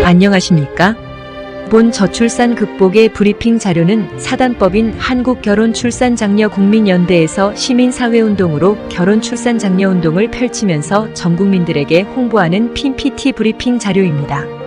안녕하십니까? 본 저출산 극복의 브리핑 자료는 사단법인 한국결혼출산장려국민연대에서 시민사회운동으로 결혼출산장려운동을 펼치면서 전 국민들에게 홍보하는 PPT 브리핑 자료입니다.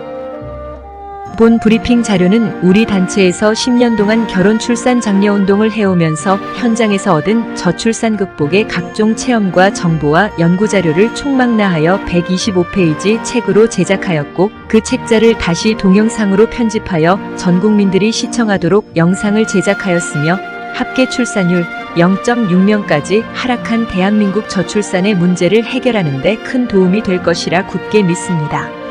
본 브리핑 자료는 우리 단체에서 10년 동안 결혼출산장려운동을 해오면서 현장에서 얻은 저출산 극복의 각종 체험과 정보와 연구자료를 총망라하여 125페이지 책으로 제작하였고 그 책자를 다시 동영상으로 편집하여 전 국민들이 시청하도록 영상을 제작하였으며 합계 출산율 0.6명까지 하락한 대한민국 저출산의 문제를 해결하는 데 큰 도움이 될 것이라 굳게 믿습니다.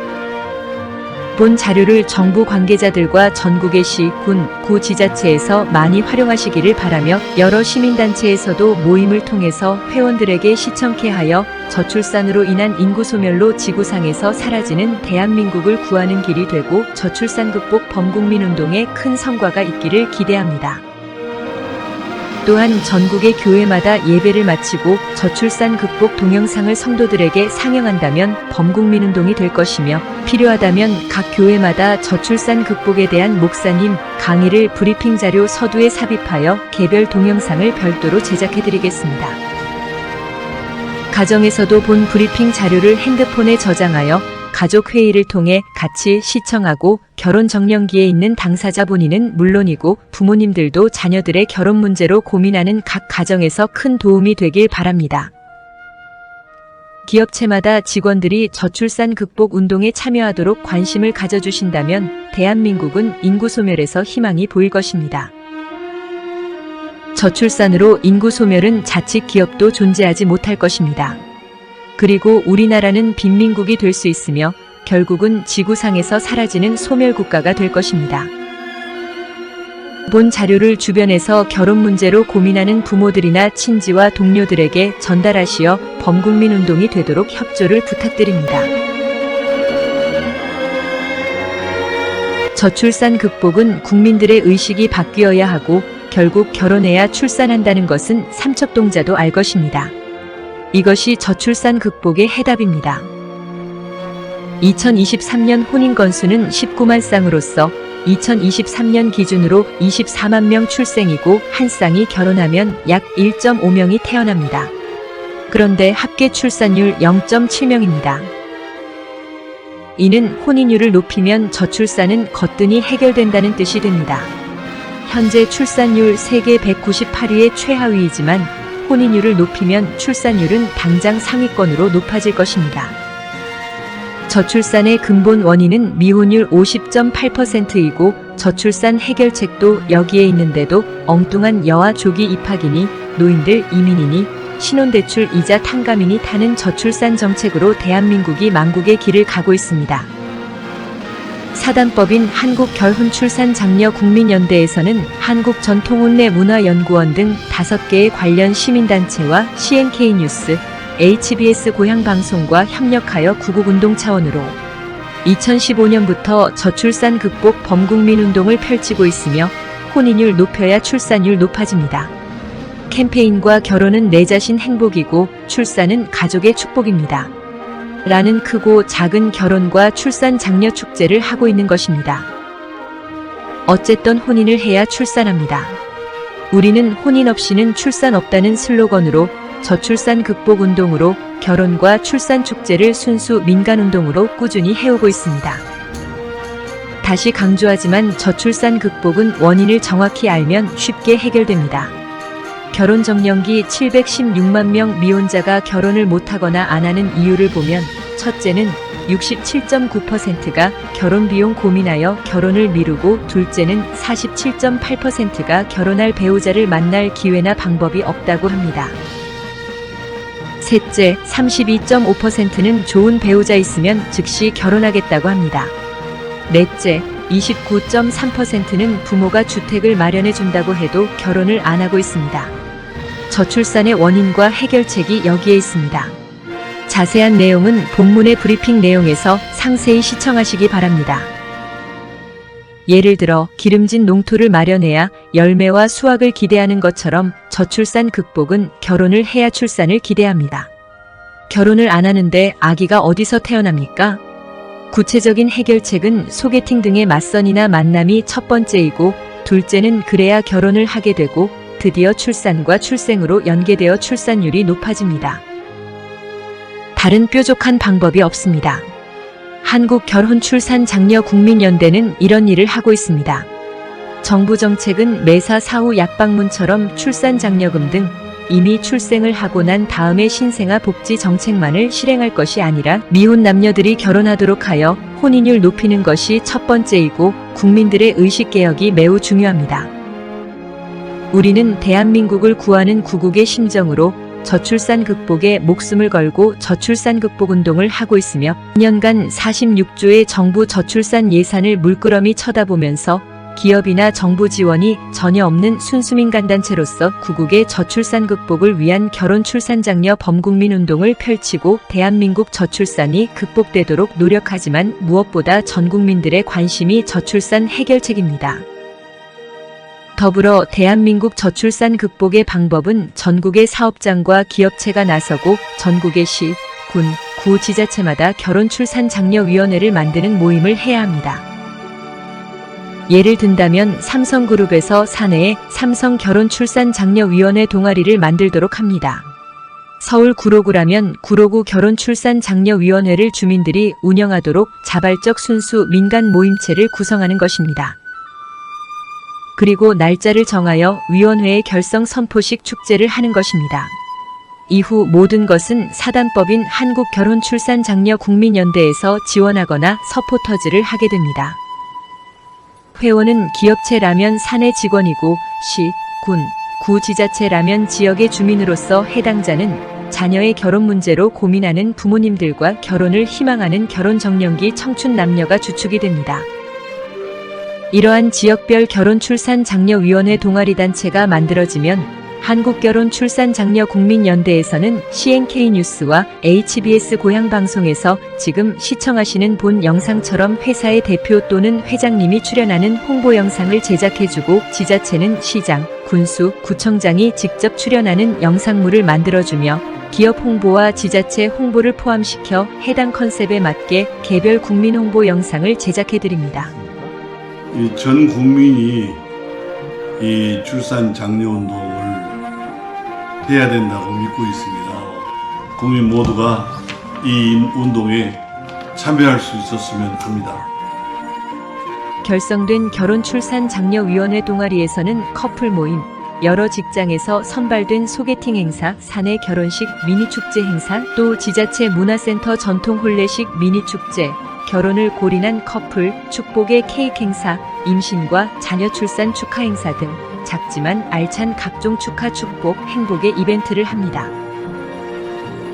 본 자료를 정부 관계자들과 전국의 시, 군, 구 지자체에서 많이 활용하시기를 바라며 여러 시민단체에서도 모임을 통해서 회원들에게 시청케 하여 저출산으로 인한 인구 소멸로 지구상에서 사라지는 대한민국을 구하는 길이 되고 저출산 극복 범국민운동에 큰 성과가 있기를 기대합니다. 또한 전국의 교회마다 예배를 마치고 저출산 극복 동영상을 성도들에게 상영한다면 범국민운동이 될 것이며 필요하다면 각 교회마다 저출산 극복에 대한 목사님 강의를 브리핑 자료 서두에 삽입하여 개별 동영상을 별도로 제작해드리겠습니다. 가정에서도 본 브리핑 자료를 핸드폰에 저장하여 가족 회의를 통해 같이 시청하고 결혼 정년기에 있는 당사자 본인은 물론이고 부모님들도 자녀들의 결혼 문제로 고민하는 각 가정에서 큰 도움이 되길 바랍니다. 기업체마다 직원들이 저출산 극복 운동에 참여하도록 관심을 가져주신다면 대한민국은 인구 소멸에서 희망이 보일 것입니다. 저출산으로 인구 소멸은 자칫 기업도 존재하지 못할 것입니다. 그리고 우리나라는 빈민국이 될 수 있으며 결국은 지구상에서 사라지는 소멸국가가 될 것입니다. 본 자료를 주변에서 결혼 문제로 고민하는 부모들이나 친지와 동료들에게 전달하시어 범국민운동이 되도록 협조를 부탁드립니다. 저출산 극복은 국민들의 의식이 바뀌어야 하고 결국 결혼해야 출산한다는 것은 삼척동자도 알 것입니다. 이것이 저출산 극복의 해답입니다. 2023년 혼인 건수는 19만 쌍으로서 2023년 기준으로 24만 명 출생이고 한 쌍이 결혼하면 약 1.5명이 태어납니다. 그런데 합계 출산율 0.7명입니다. 이는 혼인율을 높이면 저출산은 거뜬히 해결된다는 뜻이 됩니다. 현재 출산율 세계 198위의 최하위이지만 혼인율을 높이면 출산율은 당장 상위권으로 높아질 것입니다. 저출산의 근본 원인은 미혼율 50.8%이고 저출산 해결책도 여기에 있는데도 엉뚱한 여아 조기 입학이니 노인들 이민이니 신혼대출 이자 탕감이니 타는 저출산 정책으로 대한민국이 망국의 길을 가고 있습니다. 사단법인 한국결혼출산장려국민연대에서는 한국전통혼례문화연구원 등 5개의 관련 시민단체와 CNK뉴스, HBS 고향방송과 협력하여 구국운동 차원으로 2015년부터 저출산 극복 범국민운동을 펼치고 있으며 혼인율 높여야 출산율 높아집니다. 캠페인과 결혼은 내 자신 행복이고 출산은 가족의 축복입니다. 라는 크고 작은 결혼과 출산 장려 축제를 하고 있는 것입니다. 어쨌든 혼인을 해야 출산합니다. 우리는 혼인 없이는 출산 없다는 슬로건으로 저출산 극복 운동으로 결혼과 출산 축제를 순수 민간운동으로 꾸준히 해오고 있습니다. 다시 강조하지만 저출산 극복은 원인을 정확히 알면 쉽게 해결됩니다. 결혼 정년기 716만 명 미혼자가 결혼을 못하거나 안 하는 이유를 보면 첫째는 67.9%가 결혼 비용 고민하여 결혼을 미루고 둘째는 47.8%가 결혼할 배우자를 만날 기회나 방법이 없다고 합니다. 셋째, 32.5%는 좋은 배우자 있으면 즉시 결혼하겠다고 합니다. 넷째, 29.3%는 부모가 주택을 마련해 준다고 해도 결혼을 안 하고 있습니다. 저출산의 원인과 해결책이 여기에 있습니다. 자세한 내용은 본문의 브리핑 내용에서 상세히 시청하시기 바랍니다. 예를 들어 기름진 농토를 마련해야 열매와 수확을 기대하는 것처럼 저출산 극복은 결혼을 해야 출산을 기대합니다. 결혼을 안 하는데 아기가 어디서 태어납니까? 구체적인 해결책은 소개팅 등의 맞선이나 만남이 첫 번째이고, 둘째는 그래야 결혼을 하게 되고 드디어 출산과 출생으로 연계되어 출산율이 높아집니다. 다른 뾰족한 방법이 없습니다. 한국결혼출산장려국민연대는 이런 일을 하고 있습니다. 정부 정책은 매사 사후 약방문처럼 출산장려금 등 이미 출생을 하고 난 다음에 신생아 복지 정책만을 실행할 것이 아니라 미혼 남녀들이 결혼하도록 하여 혼인율 높이는 것이 첫 번째이고 국민들의 의식개혁이 매우 중요합니다. 우리는 대한민국을 구하는 구국의 심정으로 저출산 극복에 목숨을 걸고 저출산 극복 운동을 하고 있으며 2년간 46조의 정부 저출산 예산을 물끄러미 쳐다보면서 기업이나 정부 지원이 전혀 없는 순수민간단체로서 구국의 저출산 극복을 위한 결혼 출산 장려 범국민 운동을 펼치고 대한민국 저출산이 극복되도록 노력하지만 무엇보다 전 국민들의 관심이 저출산 해결책입니다. 더불어 대한민국 저출산 극복의 방법은 전국의 사업장과 기업체가 나서고 전국의 시, 군, 구 지자체마다 결혼 출산 장려위원회를 만드는 모임을 해야 합니다. 예를 든다면 삼성그룹에서 사내에 삼성 결혼출산장려위원회 동아리를 만들도록 합니다. 서울 구로구라면 구로구 결혼출산장려위원회를 주민들이 운영하도록 자발적 순수 민간 모임체를 구성하는 것입니다. 그리고 날짜를 정하여 위원회의 결성 선포식 축제를 하는 것입니다. 이후 모든 것은 사단법인 한국결혼출산장려국민연대에서 지원하거나 서포터즈를 하게 됩니다. 회원은 기업체라면 사내 직원이고 시, 군, 구 지자체라면 지역의 주민으로서 해당자는 자녀의 결혼 문제로 고민하는 부모님들과 결혼을 희망하는 결혼정년기 청춘 남녀가 주축이 됩니다. 이러한 지역별 결혼출산장려위원회 동아리단체가 만들어지면 한국결혼출산장려국민연대에서는 CNK뉴스와 HBS 고향방송에서 지금 시청하시는 본 영상처럼 회사의 대표 또는 회장님이 출연하는 홍보 영상을 제작해주고 지자체는 시장, 군수, 구청장이 직접 출연하는 영상물을 만들어주며 기업 홍보와 지자체 홍보를 포함시켜 해당 컨셉에 맞게 개별 국민 홍보 영상을 제작해드립니다. 전 국민이 이 출산 장려 운동을 해야 된다고 믿고 있습니다. 국민 모두가 이 운동에 참여할 수 있었으면 합니다. 결성된 결혼출산장려위원회 동아리에서는 커플 모임, 여러 직장에서 선발된 소개팅 행사, 사내 결혼식, 미니축제 행사, 또 지자체 문화센터 전통 혼례식 미니축제, 결혼을 골인한 커플, 축복의 케이크 행사, 임신과 자녀 출산 축하 행사 등 작지만 알찬 각종 축하 축복, 행복의 이벤트를 합니다.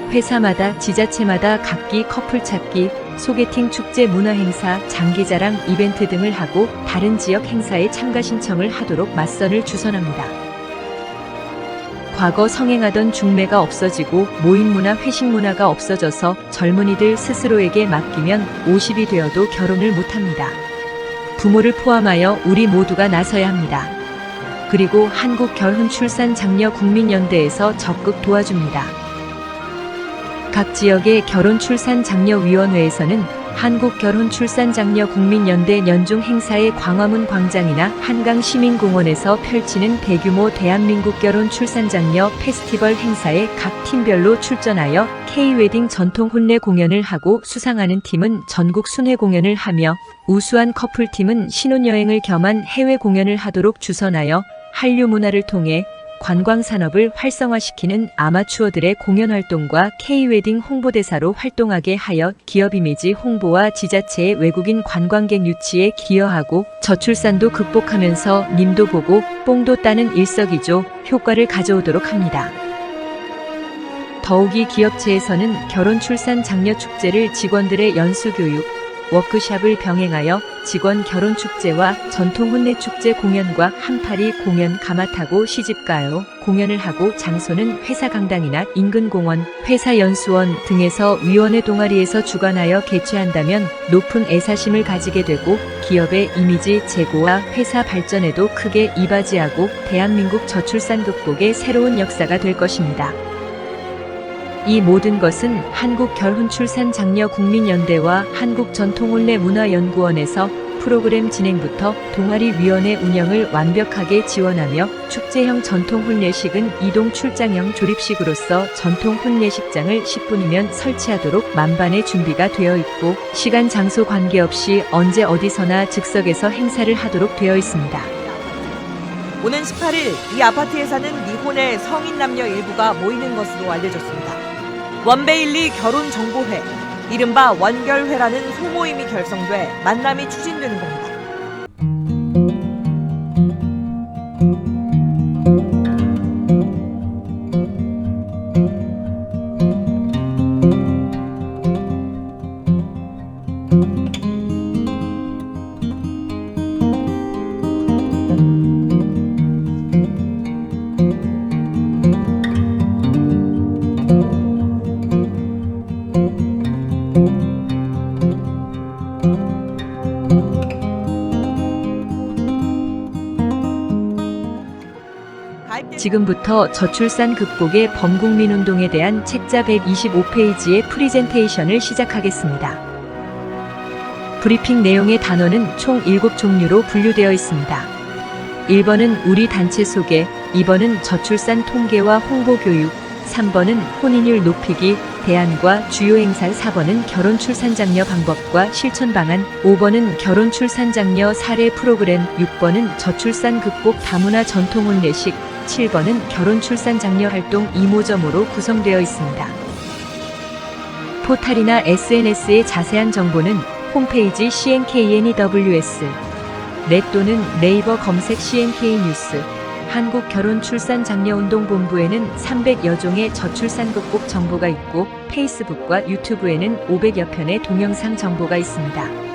회사마다 지자체마다 각기 커플 찾기, 소개팅 축제 문화 행사, 장기자랑 이벤트 등을 하고 다른 지역 행사에 참가 신청을 하도록 맞선을 주선합니다. 과거 성행하던 중매가 없어지고 모임 문화, 회식 문화가 없어져서 젊은이들 스스로에게 맡기면 50이 되어도 결혼을 못합니다. 부모를 포함하여 우리 모두가 나서야 합니다. 그리고 한국결혼출산장려국민연대에서 적극 도와줍니다. 각 지역의 결혼출산장려위원회에서는 한국결혼출산장려국민연대 연중 행사의 광화문 광장이나 한강시민공원에서 펼치는 대규모 대한민국 결혼출산장려 페스티벌 행사에 각 팀별로 출전하여 K-웨딩 전통 혼례 공연을 하고 수상하는 팀은 전국 순회 공연을 하며 우수한 커플팀은 신혼여행을 겸한 해외 공연을 하도록 주선하여 한류 문화를 통해 관광산업을 활성화시키는 아마추어들의 공연 활동과 K-웨딩 홍보대사로 활동하게 하여 기업 이미지 홍보와 지자체의 외국인 관광객 유치에 기여하고 저출산도 극복하면서 님도 보고 뽕도 따는 일석이조 효과를 가져오도록 합니다. 더욱이 기업체에서는 결혼출산 장려 축제를 직원들의 연수교육, 워크샵을 병행하여 직원 결혼축제와 전통 혼례축제 공연과 한파리 공연, 가마타고 시집가요 공연을 하고 장소는 회사 강당이나 인근 공원, 회사 연수원 등에서 위원회 동아리에서 주관하여 개최한다면 높은 애사심을 가지게 되고 기업의 이미지 제고와 회사 발전에도 크게 이바지하고 대한민국 저출산 극복의 새로운 역사가 될 것입니다. 이 모든 것은 한국결혼출산장려국민연대와 한국전통혼례문화연구원에서 프로그램 진행부터 동아리위원회 운영을 완벽하게 지원하며 축제형 전통혼례식은 이동 출장형 조립식으로서 전통혼례식장을 10분이면 설치하도록 만반의 준비가 되어 있고 시간 장소 관계없이 언제 어디서나 즉석에서 행사를 하도록 되어 있습니다. 오는 18일 이 아파트에 사는 미혼의 성인 남녀 일부가 모이는 것으로 알려졌습니다. 원베일리 결혼정보회, 이른바 원결회라는 소모임이 결성돼 만남이 추진되는 겁니다. 지금부터 저출산 극복의 범국민 운동에 대한 책자 125페이지의 프리젠테이션을 시작하겠습니다. 브리핑 내용의 단어는 총 7종류로 분류되어 있습니다. 1번은 우리 단체 소개, 2번은 저출산 통계와 홍보 교육, 3번은 혼인율 높이기, 대안과 주요 행사, 4번은 결혼 출산 장려 방법과 실천 방안, 5번은 결혼 출산 장려 사례 프로그램, 6번은 저출산 극복 다문화 전통 혼례식, 7번은 결혼 출산 장려 활동 이모점으로 구성되어 있습니다. 포탈이나 SNS의 자세한 정보는 홈페이지 CNKNEWS, 넷 또는 네이버 검색 CNK 뉴스, 한국결혼출산장려운동본부에는 300여 종의 저출산 극복 정보가 있고 페이스북과 유튜브에는 500여 편의 동영상 정보가 있습니다.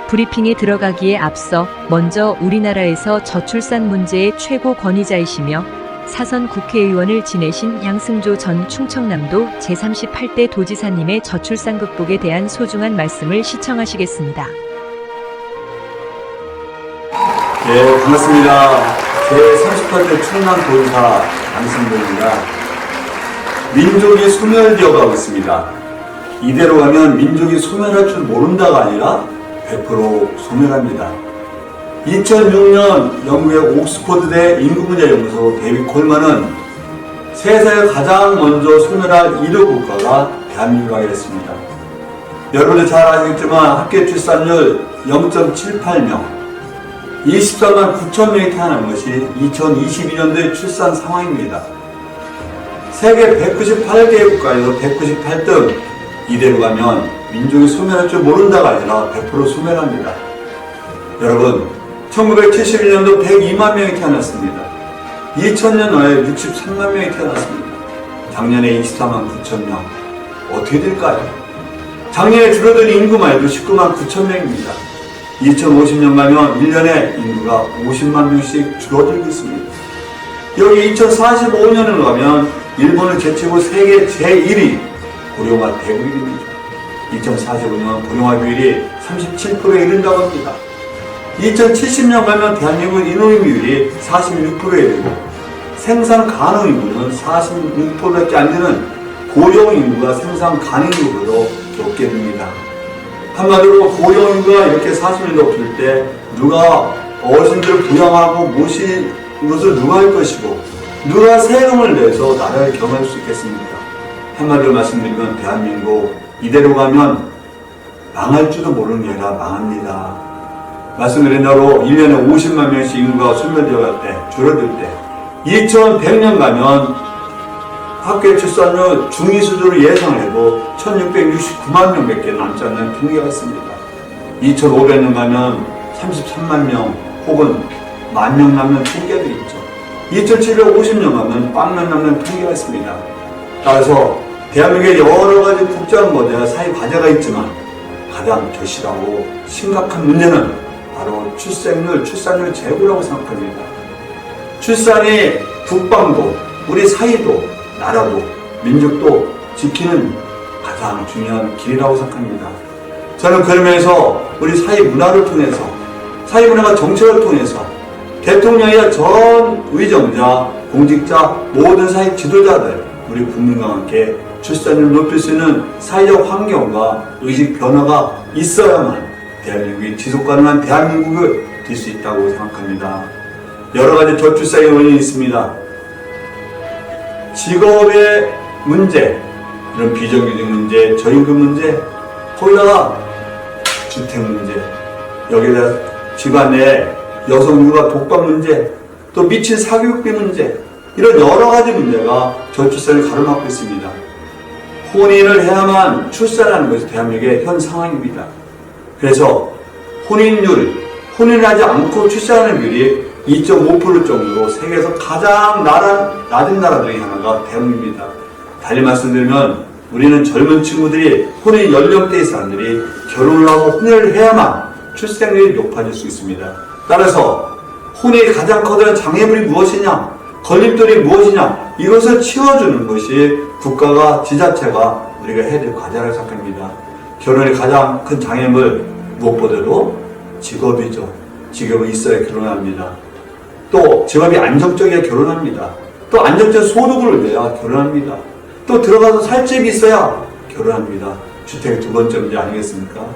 브리핑에 들어가기에 앞서 먼저 우리나라에서 저출산 문제의 최고 권위자이시며 사선 국회의원을 지내신 양승조 전 충청남도 제38대 도지사님의 저출산 극복에 대한 소중한 말씀을 시청하시겠습니다. 네, 반갑습니다. 제38대 충남도지사 양승조입니다. 민족이 소멸되어 가고 있습니다. 이대로 가면 민족이 소멸할 줄 모른다가 아니라 100% 소멸합니다. 2006년 영국의 옥스퍼드대 인구문제연구소 데이빗 콜만은 세상에 가장 먼저 소멸할 1호 국가가 대한민국이 됐습니다. 여러분들 잘 아시겠지만 합계 출산율 0.78명, 24만 9천 명이 태어난 것이 2022년도의 출산 상황입니다. 세계 198개 국가에서 198등, 이대로 가면 민족이 소멸할 줄 모른다가 아니라 100% 소멸합니다. 여러분, 1971년도 102만 명이 태어났습니다. 2000년도에 63만 명이 태어났습니다. 작년에 24만 9천 명. 어떻게 될까요? 작년에 줄어든 인구 말도 19만 9천 명입니다. 2050년 가면 1년에 인구가 50만 명씩 줄어들고 있습니다. 여기 2045년으로 가면 일본을 제치고 세계 제1위 고령화 대국입니다. 2045년 고령화 비율이 37%에 이른다고 합니다. 2070년 가면 대한민국 인구 비율이 46%에 이르고 생산 가능 인구는 46%밖에 안 되는 고령 인구가 생산 가능 인구로 높게 됩니다. 한마디로 고령 인구가 이렇게 40년 높을 때 누가 어르신들을 부양하고 모실 것을 누가 할 것이고 누가 세금을 내서 나라를 경영할 수 있겠습니까? 한마디로 말씀드리면 대한민국 이대로 가면 망할 줄도 모르는 게 아니라 망합니다. 말씀드린 대로 1년에 50만 명씩 인구가 소멸되어 때, 줄어들 때 2100년 가면 학교 출산율 중위 수준으로 예상해도 1669만 명밖에 남지 않는 통계가 있습니다. 2500년 가면 33만 명 혹은 10,000명 남는 통계도 있죠. 2750년 가면 10,000명 남는 통계가 있습니다. 따라서 대한민국에 여러 가지 복잡한 거대한 사회 과제가 있지만 가장 절실하고 심각한 문제는 바로 출산율 제고라고 생각합니다. 출산이 국방도, 우리 사회도, 나라도, 민족도 지키는 가장 중요한 길이라고 생각합니다. 저는 그러면서 우리 사회 문화를 통해서, 사회 문화가 정책을 통해서 대통령이나 전 의정자, 공직자, 모든 사회 지도자들, 우리 국민과 함께 출산율을 높일 수 있는 사회적 환경과 의식 변화가 있어야만 대한민국이 지속가능한 대한민국을 될 수 있다고 생각합니다. 여러 가지 저출산의 원인이 있습니다. 직업의 문제, 이런 비정규직 문제, 저임금 문제, 거기다가 주택 문제, 여기다 집안의 여성 육아 독박 문제, 또 미친 사교육비 문제, 이런 여러 가지 문제가 저출산을 가로막고 있습니다. 혼인을 해야만 출산하는 것이 대한민국의 현 상황입니다. 그래서 혼인을 하지 않고 출산하는 비율이 2.5% 정도로 세계에서 가장 낮은 나라 중에 하나가 대한민국입니다. 달리 말씀드리면 우리는 젊은 친구들이 혼인 연령대의 사람들이 결혼을 하고 혼인을 해야만 출생률이 높아질 수 있습니다. 따라서 혼인의 가장 커다란 장애물이 무엇이냐, 걸림돌이 무엇이냐, 이것을 치워주는 것이 국가가 지자체가 우리가 해야 될 과제라고 생각합니다. 결혼의 가장 큰 장애물 무엇보다도 직업이죠. 직업이 있어야 결혼합니다. 또 직업이 안정적이어야 결혼합니다. 또 안정적 소득을 내야 결혼합니다. 또 들어가서 살 집이 있어야 결혼합니다. 주택의 두 번째 문제 아니겠습니까?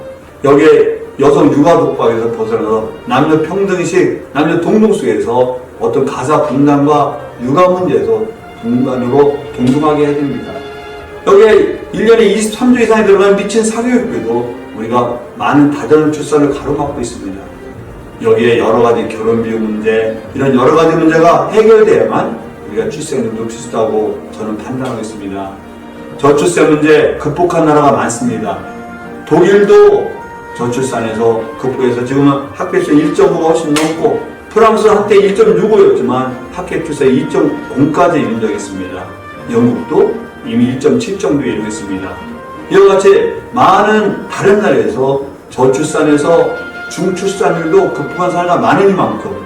여기에 여성 육아 독박에서 벗어나서 남녀 평등식, 남녀 동등속에서 어떤 가사 분담과 육아 문제에서 분간으로 동등하게 해야 됩니다. 여기에 1년에 23조 이상이 들어가는 미친 사교육비도 우리가 많은 다자녀 출산을 가로막고 있습니다. 여기에 여러 가지 결혼 비용 문제, 이런 여러 가지 문제가 해결돼야만 우리가 출생률을 높일 수 있다고 저는 판단하고 있습니다. 저출산 문제 극복한 나라가 많습니다. 독일도 저출산에서 극복해서 지금은 학교 출산 1.5가 훨씬 넘고, 프랑스는 한때 1.65였지만 학교 출산 2.0까지 이룬 적이 있습니다. 영국도 이미 1.7 정도에 이르고 있습니다. 이와 같이 많은 다른 나라에서 저출산에서 중출산율도 극복한 사례가 많으니만큼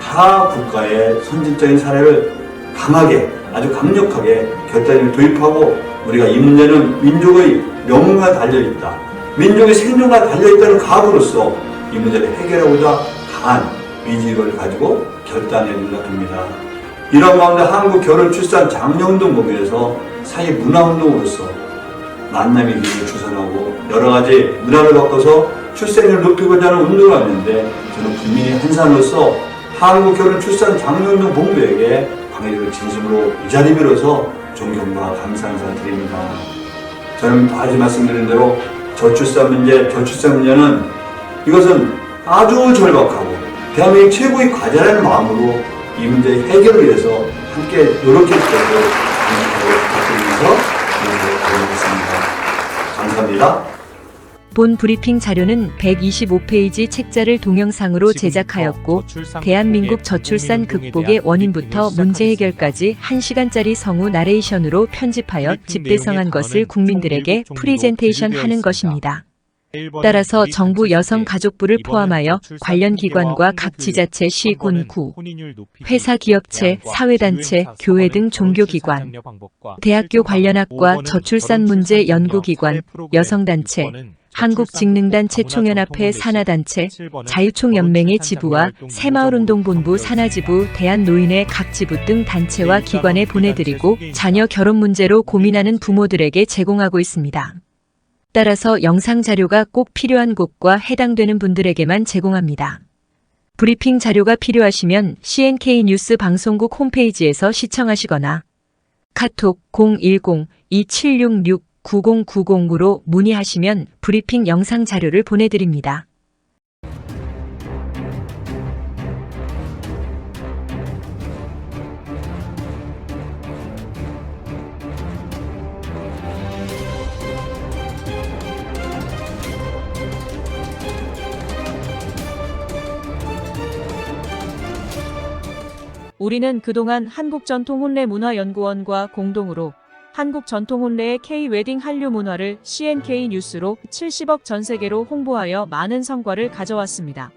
다 국가의 선진적인 사례를 강하게, 아주 강력하게 결단을 도입하고, 우리가 이 문제는 민족의 명예가 달려있다, 민족의 생존과 달려있다는 각오로서 이 문제를 해결하고자 강한 의지를 가지고 결단해야 된다고 합니다. 이런 가운데 한국 결혼 출산 장려운동 범위에서 사회 문화운동으로서 만남의 기회를 주선하고 여러 가지 문화를 바꿔서 출생률을 높이고자 하는 운동을 하는데, 저는 국민의 한 사람으로서 한국 결혼 출산 장려운동 본부에게 광해를 진심으로 이 자리 빌어서 존경과 감사 인사 드립니다. 저는 다시 말씀드린 대로 저출산 문제는 이것은 아주 절박하고 대한민국 최고의 과제라는 마음으로 이 문제 해결을 위해서 함께 노력해주시고 부탁드리면서 진행하겠습니다. 감사합니다. 본 브리핑 자료는 125페이지 책자를 동영상으로 제작하였고, 대한민국 저출산 극복의 원인부터 문제 해결까지 1시간짜리 성우 나레이션으로 편집하여 집대성한 것을 국민들에게 프리젠테이션 하는 것입니다. 따라서 정부 여성가족부를 포함하여 관련 기관과 각 지자체, 시, 군, 구, 회사, 기업체, 사회단체, 교회 등 종교기관, 대학교 관련 학과, 저출산 문제 연구기관, 여성단체, 한국직능단체 총연합회 산하단체, 자유총연맹의 지부와 새마을운동본부 산하지부, 대한노인회 각 지부 등 단체와 기관에 보내드리고 자녀 결혼 문제로 고민하는 부모들에게 제공하고 있습니다. 따라서 영상 자료가 꼭 필요한 곳과 해당되는 분들에게만 제공합니다. 브리핑 자료가 필요하시면 CNK 뉴스 방송국 홈페이지에서 시청하시거나 카톡 010-2766-9090으로 문의하시면 브리핑 영상 자료를 보내드립니다. 우리는 그동안 한국전통혼례문화연구원과 공동으로 한국전통혼례의 K-웨딩 한류 문화를 CNK 뉴스로 70억 전 세계로 홍보하여 많은 성과를 가져왔습니다.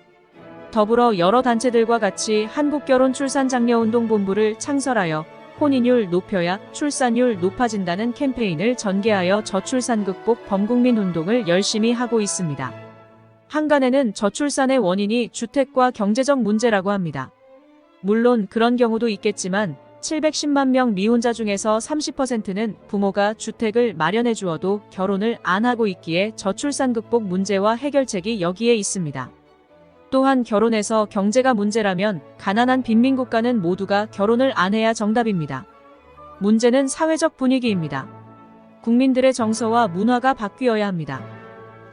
더불어 여러 단체들과 같이 한국결혼출산장려운동본부를 창설하여 혼인율 높여야 출산율 높아진다는 캠페인을 전개하여 저출산 극복 범국민 운동을 열심히 하고 있습니다. 한간에는 저출산의 원인이 주택과 경제적 문제라고 합니다. 물론 그런 경우도 있겠지만 710만 명 미혼자 중에서 30%는 부모가 주택을 마련해 주어도 결혼을 안 하고 있기에 저출산 극복 문제와 해결책이 여기에 있습니다. 또한 결혼해서 경제가 문제라면 가난한 빈민국가는 모두가 결혼을 안 해야 정답입니다. 문제는 사회적 분위기입니다. 국민들의 정서와 문화가 바뀌어야 합니다.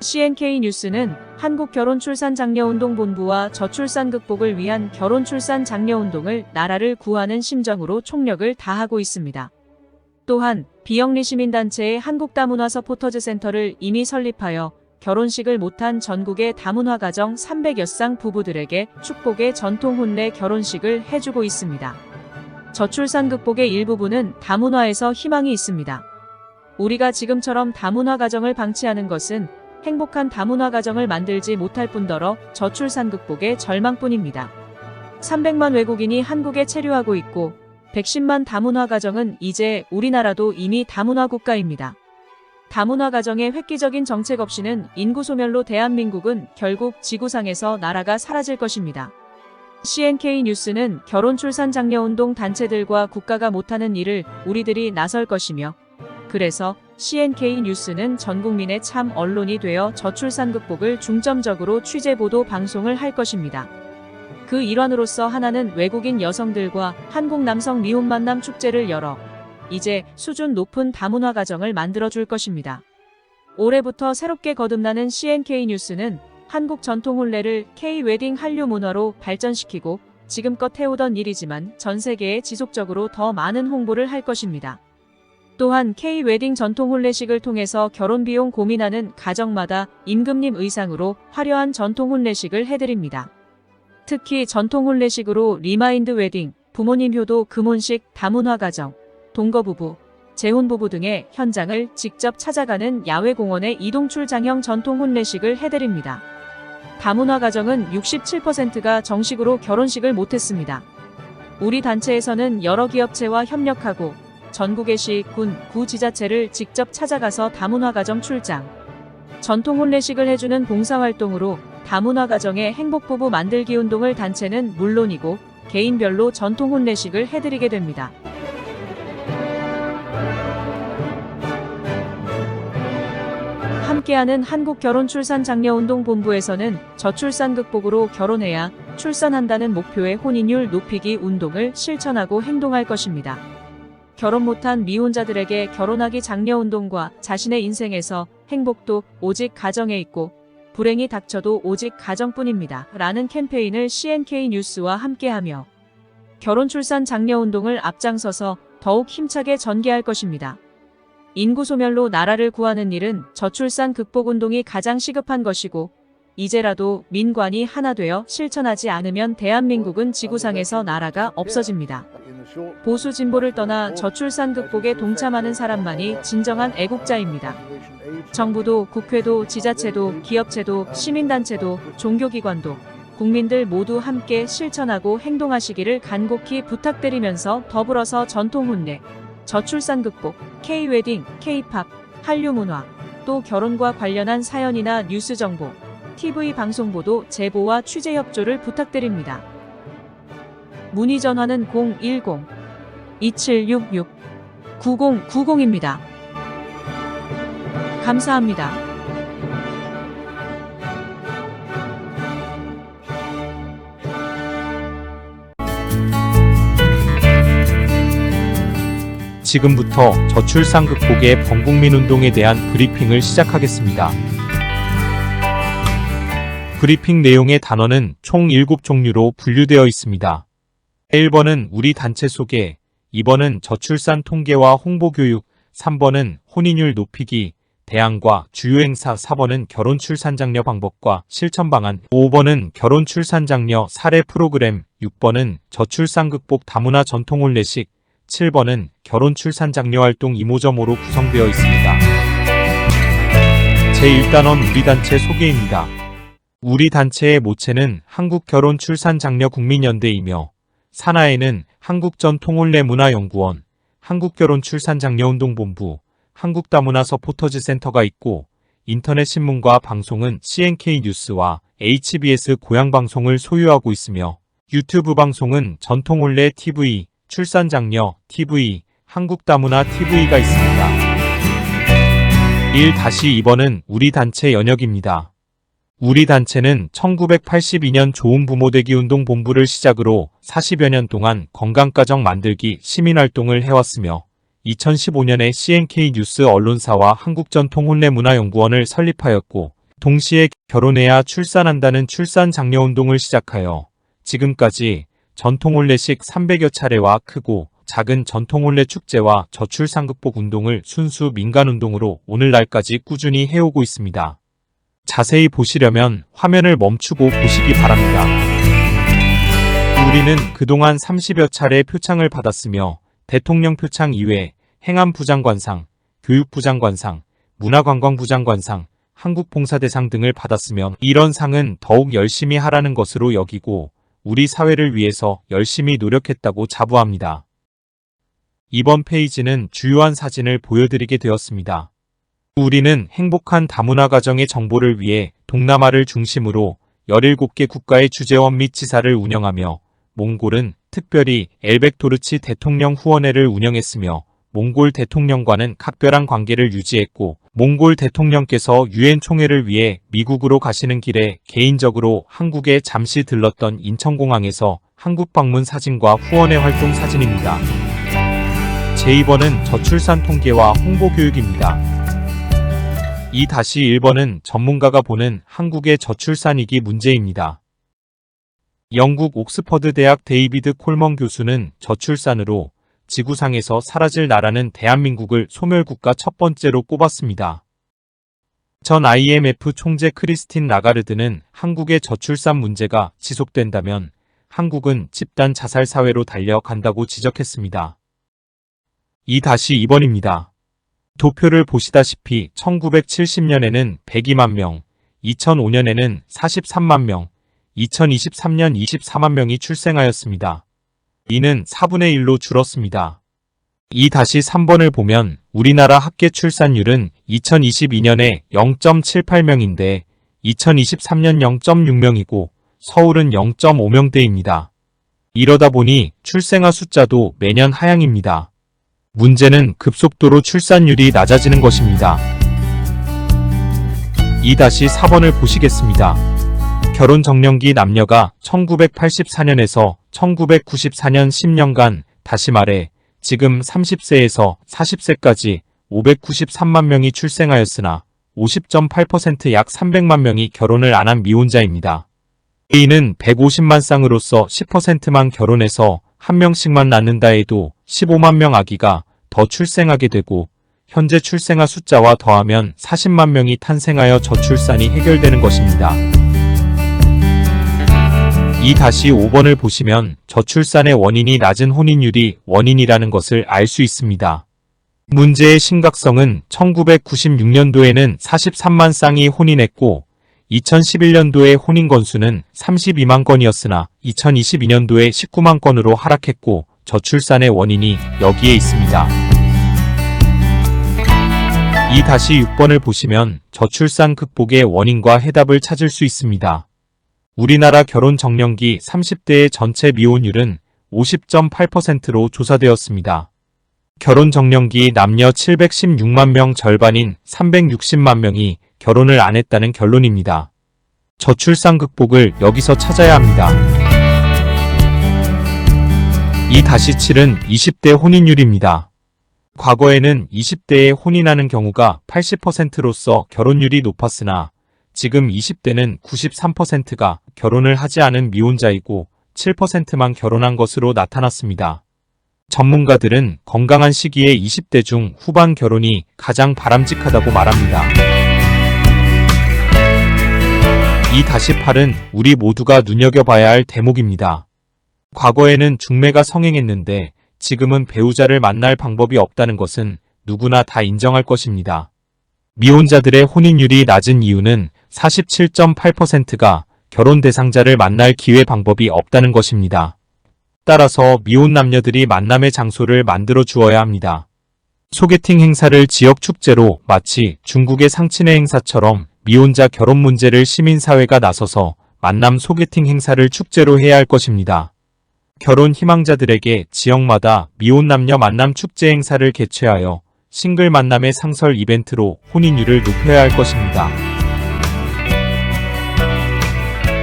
CNK 뉴스는 한국결혼출산장려운동본부와 저출산 극복을 위한 결혼출산장려운동을 나라를 구하는 심정으로 총력을 다하고 있습니다. 또한 비영리 시민단체의 한국다문화 서포터즈 센터를 이미 설립하여 결혼식을 못한 전국의 다문화 가정 300여 쌍 부부들에게 축복의 전통 혼례 결혼식을 해주고 있습니다. 저출산 극복의 일부분은 다문화에서 희망이 있습니다. 우리가 지금처럼 다문화 가정을 방치하는 것은 행복한 다문화 가정을 만들지 못할 뿐더러 저출산 극복의 절망뿐입니다. 300만 외국인이 한국에 체류하고 있고 110만 다문화 가정은 이제 우리나라도 이미 다문화 국가입니다. 다문화 가정의 획기적인 정책 없이는 인구 소멸로 대한민국은 결국 지구상에서 나라가 사라질 것입니다. CNK 뉴스는 결혼출산장려운동 단체들과 국가가 못하는 일을 우리들이 나설 것이며 그래서 CNK 뉴스는 전 국민의 참 언론이 되어 저출산 극복을 중점적으로 취재 보도 방송을 할 것입니다. 그 일환으로서 하나는 외국인 여성들과 한국 남성 미혼 만남 축제를 열어 이제 수준 높은 다문화 가정을 만들어 줄 것입니다. 올해부터 새롭게 거듭나는 CNK 뉴스는 한국 전통 혼례를 K-웨딩 한류 문화로 발전시키고 지금껏 해오던 일이지만 전 세계에 지속적으로 더 많은 홍보를 할 것입니다. 또한 K-웨딩 전통 혼례식을 통해서 결혼 비용 고민하는 가정마다 임금님 의상으로 화려한 전통 혼례식을 해드립니다. 특히 전통 혼례식으로 리마인드 웨딩, 부모님 효도 금혼식, 다문화 가정, 동거부부, 재혼부부 등의 현장을 직접 찾아가는 야외공원의 이동출장형 전통 혼례식을 해드립니다. 다문화 가정은 67%가 정식으로 결혼식을 못했습니다. 우리 단체에서는 여러 기업체와 협력하고 전국의 시, 군, 구 지자체를 직접 찾아가서 다문화 가정 출장, 전통 혼례식을 해주는 봉사활동으로 다문화 가정의 행복부부 만들기 운동을 단체는 물론이고 개인별로 전통 혼례식을 해드리게 됩니다. 함께하는 한국결혼출산장려운동본부에서는 저출산 극복으로 결혼해야 출산한다는 목표의 혼인율 높이기 운동을 실천하고 행동할 것입니다. 결혼 못한 미혼자들에게 결혼하기 장려운동과 자신의 인생에서 행복도 오직 가정에 있고 불행이 닥쳐도 오직 가정뿐입니다. 라는 캠페인을 CNK 뉴스와 함께하며 결혼출산 장려운동을 앞장서서 더욱 힘차게 전개할 것입니다. 인구 소멸로 나라를 구하는 일은 저출산 극복 운동이 가장 시급한 것이고 이제라도 민관이 하나 되어 실천하지 않으면 대한민국은 지구상에서 나라가 없어집니다. 보수 진보를 떠나 저출산 극복에 동참하는 사람만이 진정한 애국자입니다. 정부도 국회도 지자체도 기업체도 시민단체도 종교기관도 국민들 모두 함께 실천하고 행동하시기를 간곡히 부탁드리면서 더불어서 전통 혼례, 저출산 극복, K-웨딩, K-팝, 한류 문화, 또 결혼과 관련한 사연이나 뉴스 정보, TV 방송 보도 제보와 취재 협조를 부탁드립니다. 문의 전화는 010-2766-9090입니다. 감사합니다. 지금부터 저출산 극복의 범국민 운동에 대한 브리핑을 시작하겠습니다. 브리핑 내용의 단어는 총 7종류로 분류되어 있습니다. 1번은 우리 단체 소개, 2번은 저출산 통계와 홍보 교육, 3번은 혼인율 높이기, 대안과 주요 행사, 4번은 결혼 출산 장려 방법과 실천 방안, 5번은 결혼 출산 장려 사례 프로그램, 6번은 저출산 극복 다문화 전통 혼례식, 7번은 결혼 출산 장려 활동 이모저모로 구성되어 있습니다. 제1단원 우리 단체 소개입니다. 우리 단체의 모체는 한국결혼출산장려국민연대이며 산하에는 한국전통혼례문화연구원, 한국결혼출산장려운동본부, 한국다문화 서포터즈 센터가 있고 인터넷 신문과 방송은 CNK 뉴스와 HBS 고향방송을 소유하고 있으며 유튜브 방송은 전통혼례 TV, 출산장려 TV, 한국다문화 TV가 있습니다. 1-2번은 우리 단체 연역입니다. 우리 단체는 1982년 좋은 부모 되기 운동 본부를 시작으로 40여 년 동안 건강가정 만들기 시민활동을 해왔으며 2015년에 CNK 뉴스 언론사와 한국전통혼례문화연구원을 설립하였고 동시에 결혼해야 출산한다는 출산장려운동을 시작하여 지금까지 전통혼례식 300여 차례와 크고 작은 전통혼례 축제와 저출산극복 운동을 순수 민간운동으로 오늘날까지 꾸준히 해오고 있습니다. 자세히 보시려면 화면을 멈추고 보시기 바랍니다. 우리는 그동안 30여 차례 표창을 받았으며 대통령 표창 이외 행안부 장관상, 교육부 장관상, 문화관광부 장관상, 한국봉사대상 등을 받았으며 이런 상은 더욱 열심히 하라는 것으로 여기고 우리 사회를 위해서 열심히 노력했다고 자부합니다. 이번 페이지는 주요한 사진을 보여드리게 되었습니다. 우리는 행복한 다문화 가정의 정보를 위해 동남아를 중심으로 17개 국가의 주재원 및 지사를 운영하며 몽골은 특별히 엘벡토르치 대통령 후원회를 운영했으며 몽골 대통령과는 각별한 관계를 유지했고 몽골 대통령께서 유엔 총회를 위해 미국으로 가시는 길에 개인적으로 한국에 잠시 들렀던 인천공항에서 한국 방문 사진과 후원회 활동 사진입니다. 제2번은 저출산 통계와 홍보 교육입니다. 2-1번은 전문가가 보는 한국의 저출산위기 문제입니다. 영국 옥스퍼드 대학 데이비드 콜먼 교수는 저출산으로 지구상에서 사라질 나라는 대한민국을 소멸국가 첫 번째로 꼽았습니다. 전 IMF 총재 크리스틴 라가르드는 한국의 저출산 문제가 지속된다면 한국은 집단 자살 사회로 달려간다고 지적했습니다. 2-2번입니다. 도표를 보시다시피 1970년에는 102만 명, 2005년에는 43만 명, 2023년 24만 명이 출생하였습니다. 이는 4분의 1로 줄었습니다. 2-3번을 보면 우리나라 합계 출산율은 2022년에 0.78명인데 2023년 0.6명이고 서울은 0.5명대입니다. 이러다 보니 출생아 숫자도 매년 하향입니다. 문제는 급속도로 출산율이 낮아지는 것입니다. 2-4번을 보시겠습니다. 결혼 정년기 남녀가 1984년에서 1994년 10년간, 다시 말해 지금 30세에서 40세까지 593만 명이 출생하였으나 50.8% 약 300만 명이 결혼을 안 한 미혼자입니다. 이는 150만 쌍으로서 10%만 결혼해서 한 명씩만 낳는다 해도 15만 명 아기가 더 출생하게 되고 현재 출생아 숫자와 더하면 40만 명이 탄생하여 저출산이 해결되는 것입니다. 2-5번을 보시면 저출산의 원인이 낮은 혼인율이 원인이라는 것을 알 수 있습니다. 문제의 심각성은 1996년도에는 43만 쌍이 혼인했고 2011년도에 혼인 건수는 32만 건이었으나 2022년도에 19만 건으로 하락했고 저출산의 원인이 여기에 있습니다. 2-6번을 보시면 저출산 극복의 원인과 해답을 찾을 수 있습니다. 우리나라 결혼 정년기 30대의 전체 미혼율은 50.8%로 조사되었습니다. 결혼 정년기 남녀 716만 명 절반인 360만 명이 결혼을 안 했다는 결론입니다. 저출산 극복을 여기서 찾아야 합니다. 2-7은 20대 혼인율입니다. 과거에는 20대에 혼인하는 경우가 80%로서 결혼율이 높았으나 지금 20대는 93%가 결혼을 하지 않은 미혼자이고 7%만 결혼한 것으로 나타났습니다. 전문가들은 건강한 시기에 20대 중 후반 결혼이 가장 바람직하다고 말합니다. 2-8은 우리 모두가 눈여겨봐야 할 대목입니다. 과거에는 중매가 성행했는데 지금은 배우자를 만날 방법이 없다는 것은 누구나 다 인정할 것입니다. 미혼자들의 혼인율이 낮은 이유는 47.8%가 결혼 대상자를 만날 기회 방법이 없다는 것입니다. 따라서 미혼 남녀들이 만남의 장소를 만들어 주어야 합니다. 소개팅 행사를 지역 축제로 마치 중국의 상친회 행사처럼 미혼자 결혼 문제를 시민사회가 나서서 만남 소개팅 행사를 축제로 해야 할 것입니다. 결혼 희망자들에게 지역마다 미혼 남녀 만남 축제 행사를 개최하여 싱글 만남의 상설 이벤트로 혼인율을 높여야 할 것입니다.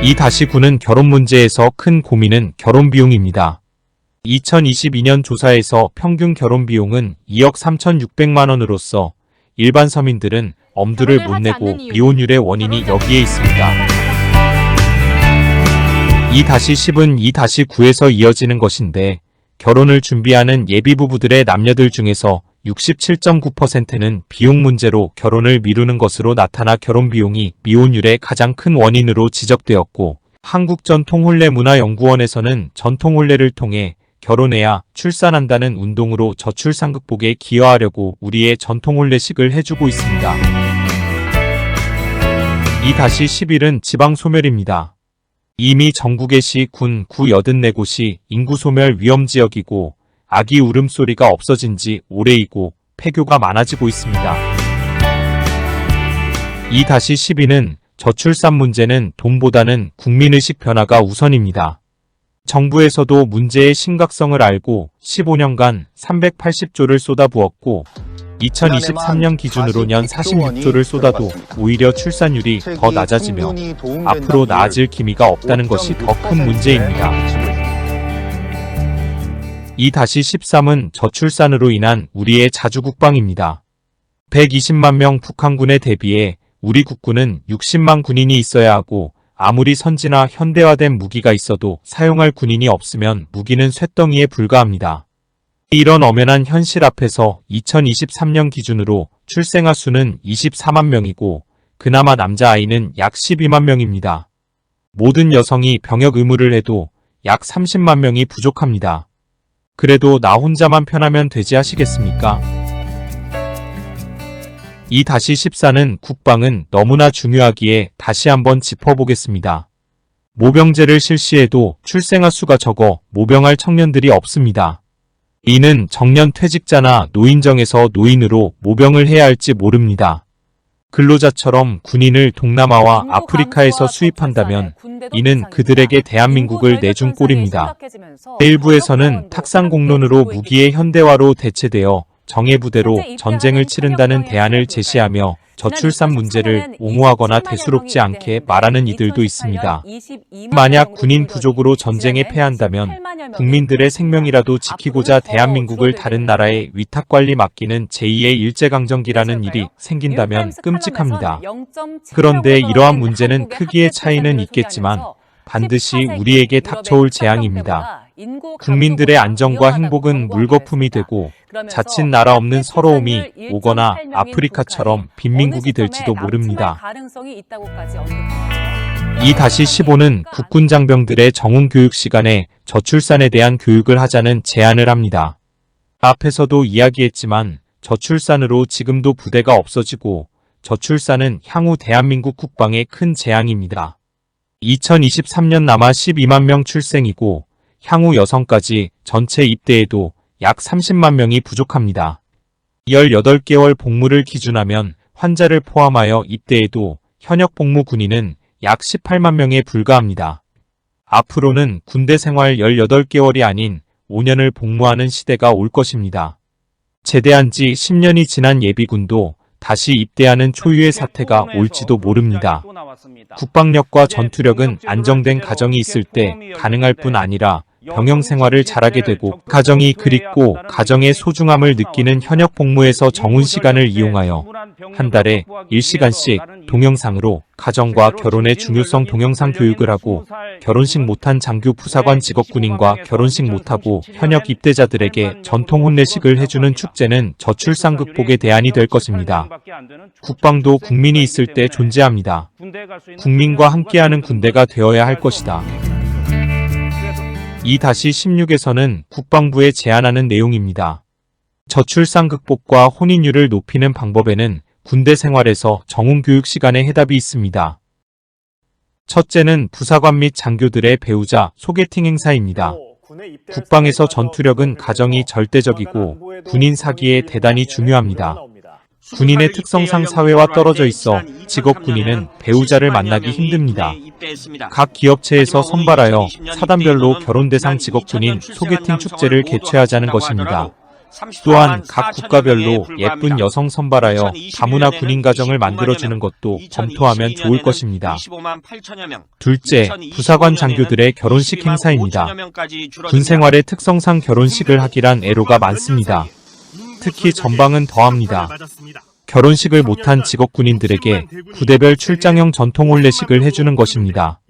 2-9는 결혼 문제에서 큰 고민은 결혼 비용입니다. 2022년 조사에서 평균 결혼 비용은 2억 3,600만 원으로서 일반 서민들은 엄두를 못 내고 미혼율의 원인이 여기에 있습니다. 2-10은 2-9에서 이어지는 것인데 결혼을 준비하는 예비부부들의 남녀들 중에서 67.9%는 비용 문제로 결혼을 미루는 것으로 나타나 결혼 비용이 미혼율의 가장 큰 원인으로 지적되었고 한국전통혼례문화연구원에서는 전통혼례를 통해 결혼해야 출산한다는 운동으로 저출산 극복에 기여하려고 우리의 전통혼례식을 해주고 있습니다. 2-11은 지방소멸입니다. 이미 전국의 시, 군, 구 84곳이 인구소멸 위험지역이고 아기 울음소리가 없어진 지 오래이고 폐교가 많아지고 있습니다. 2-12는 저출산 문제는 돈보다는 국민의식 변화가 우선입니다. 정부에서도 문제의 심각성을 알고 15년간 380조를 쏟아부었고 2023년 기준으로 년 46조를 쏟아도 오히려 출산율이 더 낮아지며 앞으로 나아질 기미가 없다는 것이 더 큰 문제입니다. 2-13은 저출산으로 인한 우리의 자주국방입니다. 120만 명 북한군에 대비해 우리 국군은 60만 군인이 있어야 하고 아무리 선진화 현대화된 무기가 있어도 사용할 군인이 없으면 무기는 쇳덩이에 불과합니다. 이런 엄연한 현실 앞에서 2023년 기준으로 출생아 수는 24만 명이고 그나마 남자아이는 약 12만 명입니다. 모든 여성이 병역 의무를 해도 약 30만 명이 부족합니다. 그래도 나 혼자만 편하면 되지 하시겠습니까? 2-14는 국방은 너무나 중요하기에 다시 한번 짚어보겠습니다. 모병제를 실시해도 출생아 수가 적어 모병할 청년들이 없습니다. 이는 정년 퇴직자나 노인정에서 노인으로 모병을 해야 할지 모릅니다. 근로자처럼 군인을 동남아와 아프리카에서 수입한다면 이는 그들에게 대한민국을 내준 꼴입니다. 일부에서는 탁상공론으로 무기의 현대화로 대체되어 정예부대로 전쟁을 치른다는 대안을 제시하며 저출산 문제를 옹호하거나 대수롭지 않게 말하는 이들도 있습니다. 만약 군인 부족으로 전쟁에 패한다면 국민들의 생명이라도 지키고자 대한민국을 다른 나라에 위탁관리 맡기는 제2의 일제강점기라는 일이 생긴다면 끔찍합니다. 그런데 이러한 문제는 크기의 차이는 있겠지만 반드시 우리에게 닥쳐올 재앙입니다. 국민들의 안정과 행복은 물거품이 되고 자칫 나라 없는 서러움이 오거나 아프리카처럼 빈민국이 될지도 모릅니다. 2-15는 국군 장병들의 정훈 교육 시간에 저출산에 대한 교육을 하자는 제안을 합니다. 앞에서도 이야기했지만 저출산으로 지금도 부대가 없어지고 저출산은 향후 대한민국 국방에 큰 재앙입니다. 2023년 남아 12만 명 출생이고 향후 여성까지 전체 입대에도 약 30만 명이 부족합니다. 18개월 복무를 기준하면 환자를 포함하여 입대에도 현역 복무 군인은 약 18만 명에 불과합니다. 앞으로는 군대 생활 18개월이 아닌 5년을 복무하는 시대가 올 것입니다. 제대한 지 10년이 지난 예비군도 다시 입대하는 초유의 사태가 올지도 모릅니다. 국방력과 전투력은 안정된 가정이 있을 때 가능할 뿐 아니라 병영 생활을 잘하게 되고 가정이 그립고 가정의 소중함을 느끼는 현역 복무에서 정훈 시간을 이용하여 한 달에 1시간씩 동영상으로 가정과 결혼의 중요성 동영상 교육을 하고 결혼식 못한 장교 부사관 직업군인과 결혼식 못하고 현역 입대자들에게 전통 혼례식을 해주는 축제는 저출산 극복의 대안이 될 것입니다. 국방도 국민이 있을 때 존재합니다. 국민과 함께하는 군대가 되어야 할 것이다. 2-16에서는 국방부에 제안하는 내용입니다. 저출산 극복과 혼인율을 높이는 방법에는 군대 생활에서 정훈 교육 시간에 해답이 있습니다. 첫째는 부사관 및 장교들의 배우자 소개팅 행사입니다. 국방에서 전투력은 가정이 절대적이고 군인 사기에 대단히 중요합니다. 군인의 특성상 사회와 떨어져 있어 직업 군인은 배우자를 만나기 힘듭니다. 각 기업체에서 선발하여 사단별로 결혼 대상 직업 군인 소개팅 축제를 개최하자는 것입니다. 또한 각 국가별로 예쁜 여성 선발하여 다문화 군인 가정을 만들어주는 것도 검토하면 좋을 것입니다. 둘째, 부사관 장교들의 결혼식 행사입니다. 군 생활의 특성상 결혼식을 하기란 애로가 많습니다. 특히 전방은 더합니다. 결혼식을 못한 직업군인들에게 부대별 출장형 전통 혼례식을 해주는 것입니다.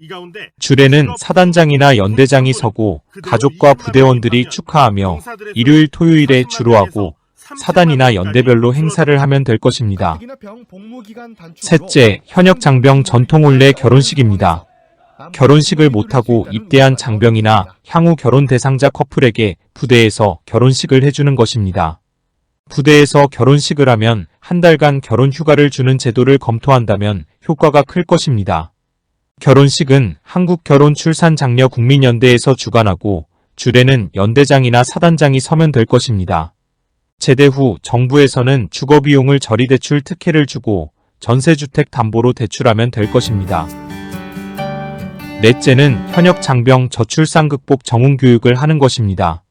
주례는 사단장이나 연대장이 서고 가족과 부대원들이 축하하며 일요일 토요일에 주로 하고 사단이나 연대별로 행사를 하면 될 것입니다. 셋째, 현역 장병 전통 혼례 결혼식입니다. 결혼식을 못하고 입대한 장병이나 향후 결혼 대상자 커플에게 부대에서 결혼식을 해주는 것입니다. 부대에서 결혼식을 하면 한 달간 결혼 휴가를 주는 제도를 검토한다면 효과가 클 것입니다. 결혼식은 한국결혼출산장려국민연대에서 주관하고 주례는 연대장이나 사단장이 서면 될 것입니다. 제대 후 정부에서는 주거비용을 저리대출 특혜를 주고 전세주택 담보로 대출하면 될 것입니다. 넷째는 현역 장병 저출산 극복 정훈 교육을 하는 것입니다.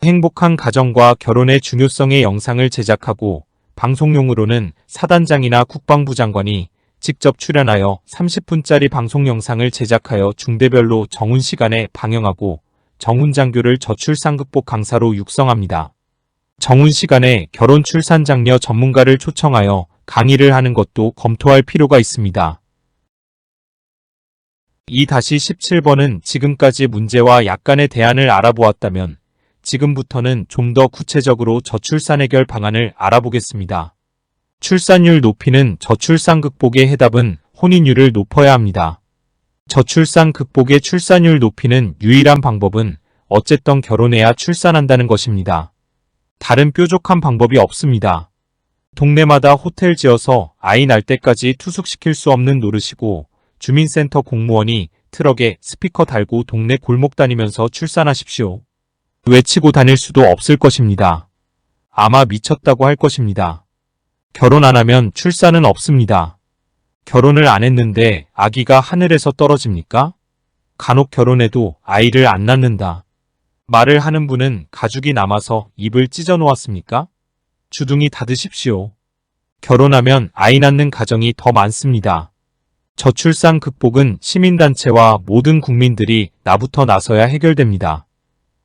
행복한 가정과 결혼의 중요성의 영상을 제작하고 방송용으로는 사단장이나 국방부 장관이 직접 출연하여 30분짜리 방송 영상을 제작하여 중대별로 정훈 시간에 방영하고 정훈 장교를 저출산 극복 강사로 육성합니다. 정훈 시간에 결혼 출산 장려 전문가를 초청하여 강의를 하는 것도 검토할 필요가 있습니다. 2-17번은 지금까지 문제와 약간의 대안을 알아보았다면 지금부터는 좀 더 구체적으로 저출산 해결 방안을 알아보겠습니다. 출산율 높이는 저출산 극복의 해답은 혼인율을 높여야 합니다. 저출산 극복의 출산율 높이는 유일한 방법은 어쨌든 결혼해야 출산한다는 것입니다. 다른 뾰족한 방법이 없습니다. 동네마다 호텔 지어서 아이 날 때까지 투숙시킬 수 없는 노릇이고 주민센터 공무원이 트럭에 스피커 달고 동네 골목 다니면서 출산하십시오. 외치고 다닐 수도 없을 것입니다. 아마 미쳤다고 할 것입니다. 결혼 안 하면 출산은 없습니다. 결혼을 안 했는데 아기가 하늘에서 떨어집니까? 간혹 결혼해도 아이를 안 낳는다. 말을 하는 분은 가죽이 남아서 입을 찢어 놓았습니까? 주둥이 닫으십시오. 결혼하면 아이 낳는 가정이 더 많습니다. 저출산 극복은 시민단체와 모든 국민들이 나부터 나서야 해결됩니다.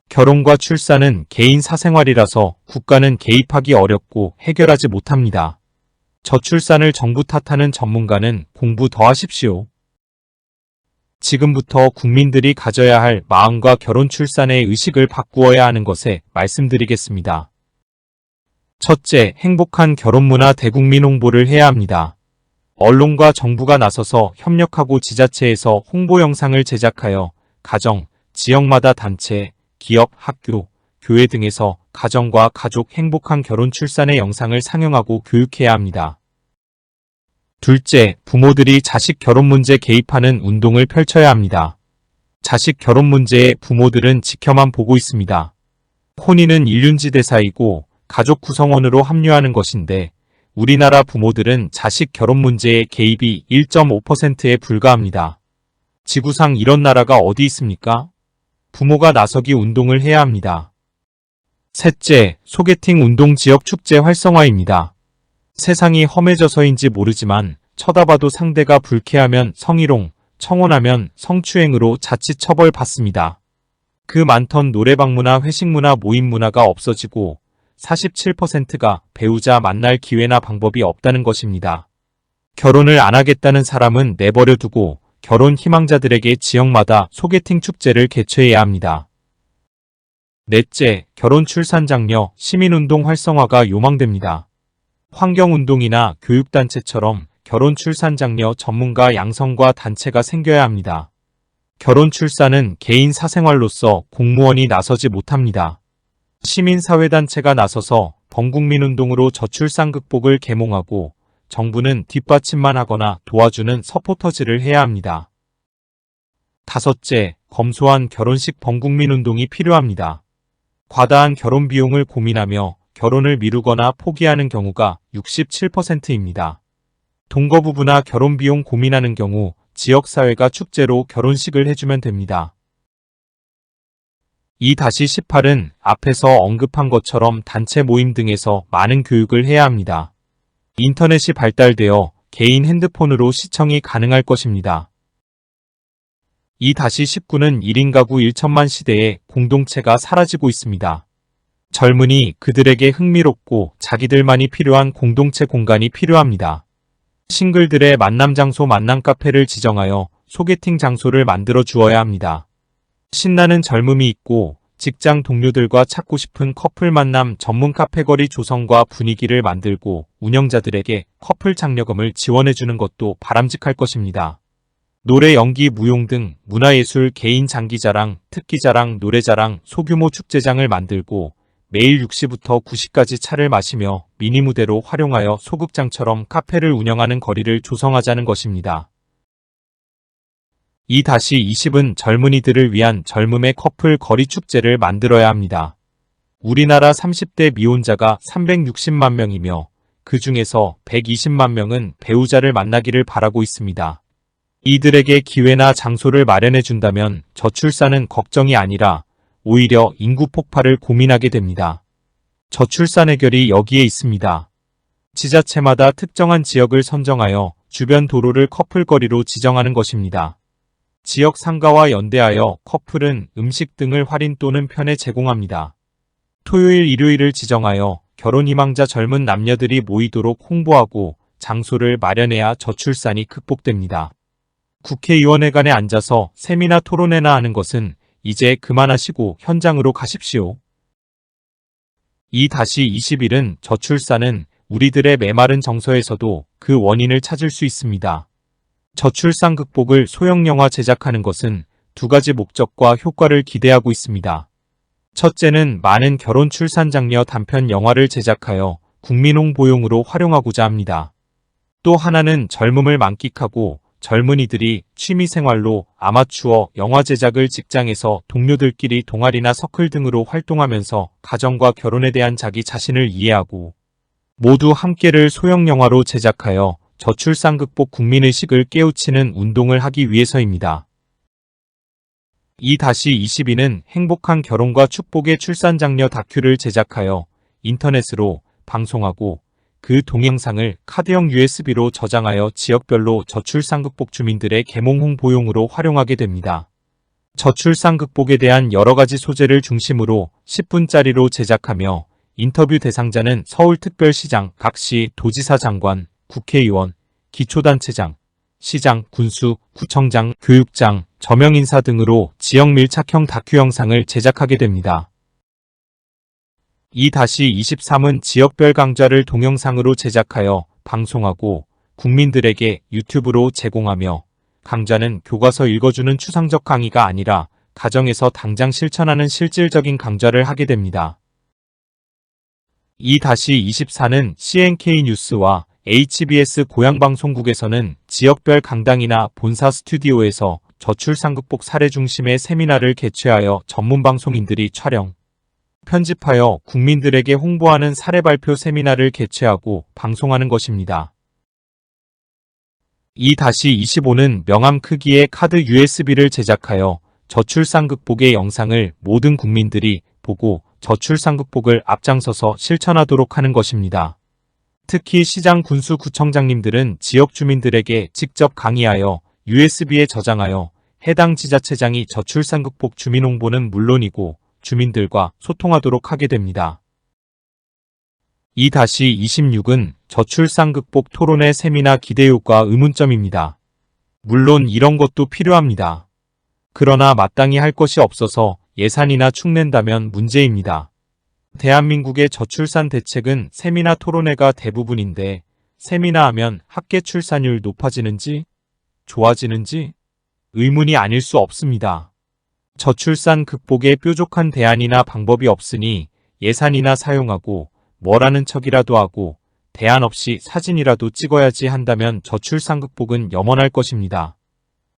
결혼과 출산은 개인 사생활이라서 국가는 개입하기 어렵고 해결하지 못합니다. 저출산을 정부 탓하는 전문가는 공부 더 하십시오. 지금부터 국민들이 가져야 할 마음과 결혼 출산의 의식을 바꾸어야 하는 것에 말씀드리겠습니다. 첫째, 행복한 결혼 문화 대국민 홍보를 해야 합니다. 언론과 정부가 나서서 협력하고 지자체에서 홍보 영상을 제작하여 가정, 지역마다 단체, 기업, 학교, 교회 등에서 가정과 가족 행복한 결혼 출산의 영상을 상영하고 교육해야 합니다. 둘째, 부모들이 자식 결혼 문제 개입하는 운동을 펼쳐야 합니다. 자식 결혼 문제에 부모들은 지켜만 보고 있습니다. 혼인은 일륜지 대사이고 가족 구성원으로 합류하는 것인데 우리나라 부모들은 자식 결혼 문제에 개입이 1.5%에 불과합니다. 지구상 이런 나라가 어디 있습니까? 부모가 나서기 운동을 해야 합니다. 셋째, 소개팅 운동 지역 축제 활성화입니다. 세상이 험해져서인지 모르지만 쳐다봐도 상대가 불쾌하면 성희롱, 청혼하면 성추행으로 자칫 처벌받습니다. 그 많던 노래방 문화, 회식 문화, 모임 문화가 없어지고 47%가 배우자 만날 기회나 방법이 없다는 것입니다. 결혼을 안 하겠다는 사람은 내버려 두고 결혼 희망자들에게 지역마다 소개팅 축제를 개최해야 합니다. 넷째, 결혼 출산 장려 시민운동 활성화가 요망됩니다. 환경운동이나 교육단체처럼 결혼 출산 장려 전문가 양성과 단체가 생겨야 합니다. 결혼 출산은 개인 사생활로서 공무원이 나서지 못합니다. 시민사회단체가 나서서 범국민운동으로 저출산 극복을 계몽하고 정부는 뒷받침만 하거나 도와주는 서포터즈를 해야 합니다. 다섯째, 검소한 결혼식 범국민운동이 필요합니다. 과다한 결혼 비용을 고민하며 결혼을 미루거나 포기하는 경우가 67%입니다. 동거부부나 결혼 비용 고민하는 경우 지역사회가 축제로 결혼식을 해주면 됩니다. 2-18은 앞에서 언급한 것처럼 단체 모임 등에서 많은 교육을 해야 합니다. 인터넷이 발달되어 개인 핸드폰으로 시청이 가능할 것입니다. 2-19는 1인 가구 1천만 시대에 공동체가 사라지고 있습니다. 젊은이 그들에게 흥미롭고 자기들만이 필요한 공동체 공간이 필요합니다. 싱글들의 만남 장소 만남 카페를 지정하여 소개팅 장소를 만들어 주어야 합니다. 신나는 젊음이 있고 직장 동료들과 찾고 싶은 커플 만남 전문 카페거리 조성과 분위기를 만들고 운영자들에게 커플 장려금을 지원해주는 것도 바람직할 것입니다. 노래, 연기, 무용 등 문화예술, 개인 장기자랑, 특기자랑, 노래자랑, 소규모 축제장을 만들고 매일 6시부터 9시까지 차를 마시며 미니 무대로 활용하여 소극장처럼 카페를 운영하는 거리를 조성하자는 것입니다. 2-20은 젊은이들을 위한 젊음의 커플 거리 축제를 만들어야 합니다. 우리나라 30대 미혼자가 360만 명이며 그 중에서 120만 명은 배우자를 만나기를 바라고 있습니다. 이들에게 기회나 장소를 마련해 준다면 저출산은 걱정이 아니라 오히려 인구 폭발을 고민하게 됩니다. 저출산 해결이 여기에 있습니다. 지자체마다 특정한 지역을 선정하여 주변 도로를 커플거리로 지정하는 것입니다. 지역 상가와 연대하여 커플은 음식 등을 할인 또는 편에 제공합니다. 토요일, 일요일을 지정하여 결혼 희망자 젊은 남녀들이 모이도록 홍보하고 장소를 마련해야 저출산이 극복됩니다. 국회의원회관에 앉아서 세미나 토론회나 하는 것은 이제 그만하시고 현장으로 가십시오. 2-21은 저출산은 우리들의 메마른 정서에서도 그 원인을 찾을 수 있습니다. 저출산 극복을 소형 영화 제작하는 것은 두 가지 목적과 효과를 기대하고 있습니다. 첫째는 많은 결혼 출산 장려 단편 영화를 제작하여 국민 홍보용으로 활용하고자 합니다. 또 하나는 젊음을 만끽하고 젊은이들이 취미생활로 아마추어 영화 제작을 직장에서 동료들끼리 동아리나 서클 등으로 활동하면서 가정과 결혼에 대한 자기 자신을 이해하고 모두 함께를 소형 영화로 제작하여 저출산 극복 국민의식을 깨우치는 운동을 하기 위해서입니다. 2-22는 행복한 결혼과 축복의 출산 장려 다큐를 제작하여 인터넷으로 방송하고 그 동영상을 카드형 USB로 저장하여 지역별로 저출산 극복 주민들의 계몽 홍보용으로 활용하게 됩니다. 저출산 극복에 대한 여러 가지 소재를 중심으로 10분짜리로 제작하며 인터뷰 대상자는 서울특별시장, 각시, 도지사 장관, 국회의원, 기초단체장, 시장, 군수, 구청장, 교육장, 저명인사 등으로 지역 밀착형 다큐 영상을 제작하게 됩니다. 2-23은 지역별 강좌를 동영상으로 제작하여 방송하고 국민들에게 유튜브로 제공하며 강좌는 교과서 읽어주는 추상적 강의가 아니라 가정에서 당장 실천하는 실질적인 강좌를 하게 됩니다. 2-24는 CNK 뉴스와 HBS 고향방송국에서는 지역별 강당이나 본사 스튜디오에서 저출산 극복 사례 중심의 세미나를 개최하여 전문 방송인들이 촬영, 편집하여 국민들에게 홍보하는 사례 발표 세미나를 개최하고 방송하는 것입니다. 2-25는 명함 크기의 카드 USB를 제작하여 저출산 극복의 영상을 모든 국민들이 보고 저출산 극복을 앞장서서 실천하도록 하는 것입니다. 특히 시장, 군수, 구청장님들은 지역 주민들에게 직접 강의하여 USB에 저장하여 해당 지자체장이 저출산 극복 주민 홍보는 물론이고 주민들과 소통하도록 하게 됩니다. 2-26은 저출산 극복 토론회 세미나 기대효과 의문점입니다. 물론 이런 것도 필요합니다. 그러나 마땅히 할 것이 없어서 예산이나 축낸다면 문제입니다. 대한민국의 저출산 대책은 세미나 토론회가 대부분인데 세미나 하면 합계 출산율 높아지는지 좋아지는지 의문이 아닐 수 없습니다. 저출산 극복에 뾰족한 대안이나 방법이 없으니 예산이나 사용하고 뭐라는 척이라도 하고 대안 없이 사진이라도 찍어야지 한다면 저출산 극복은 염원할 것입니다.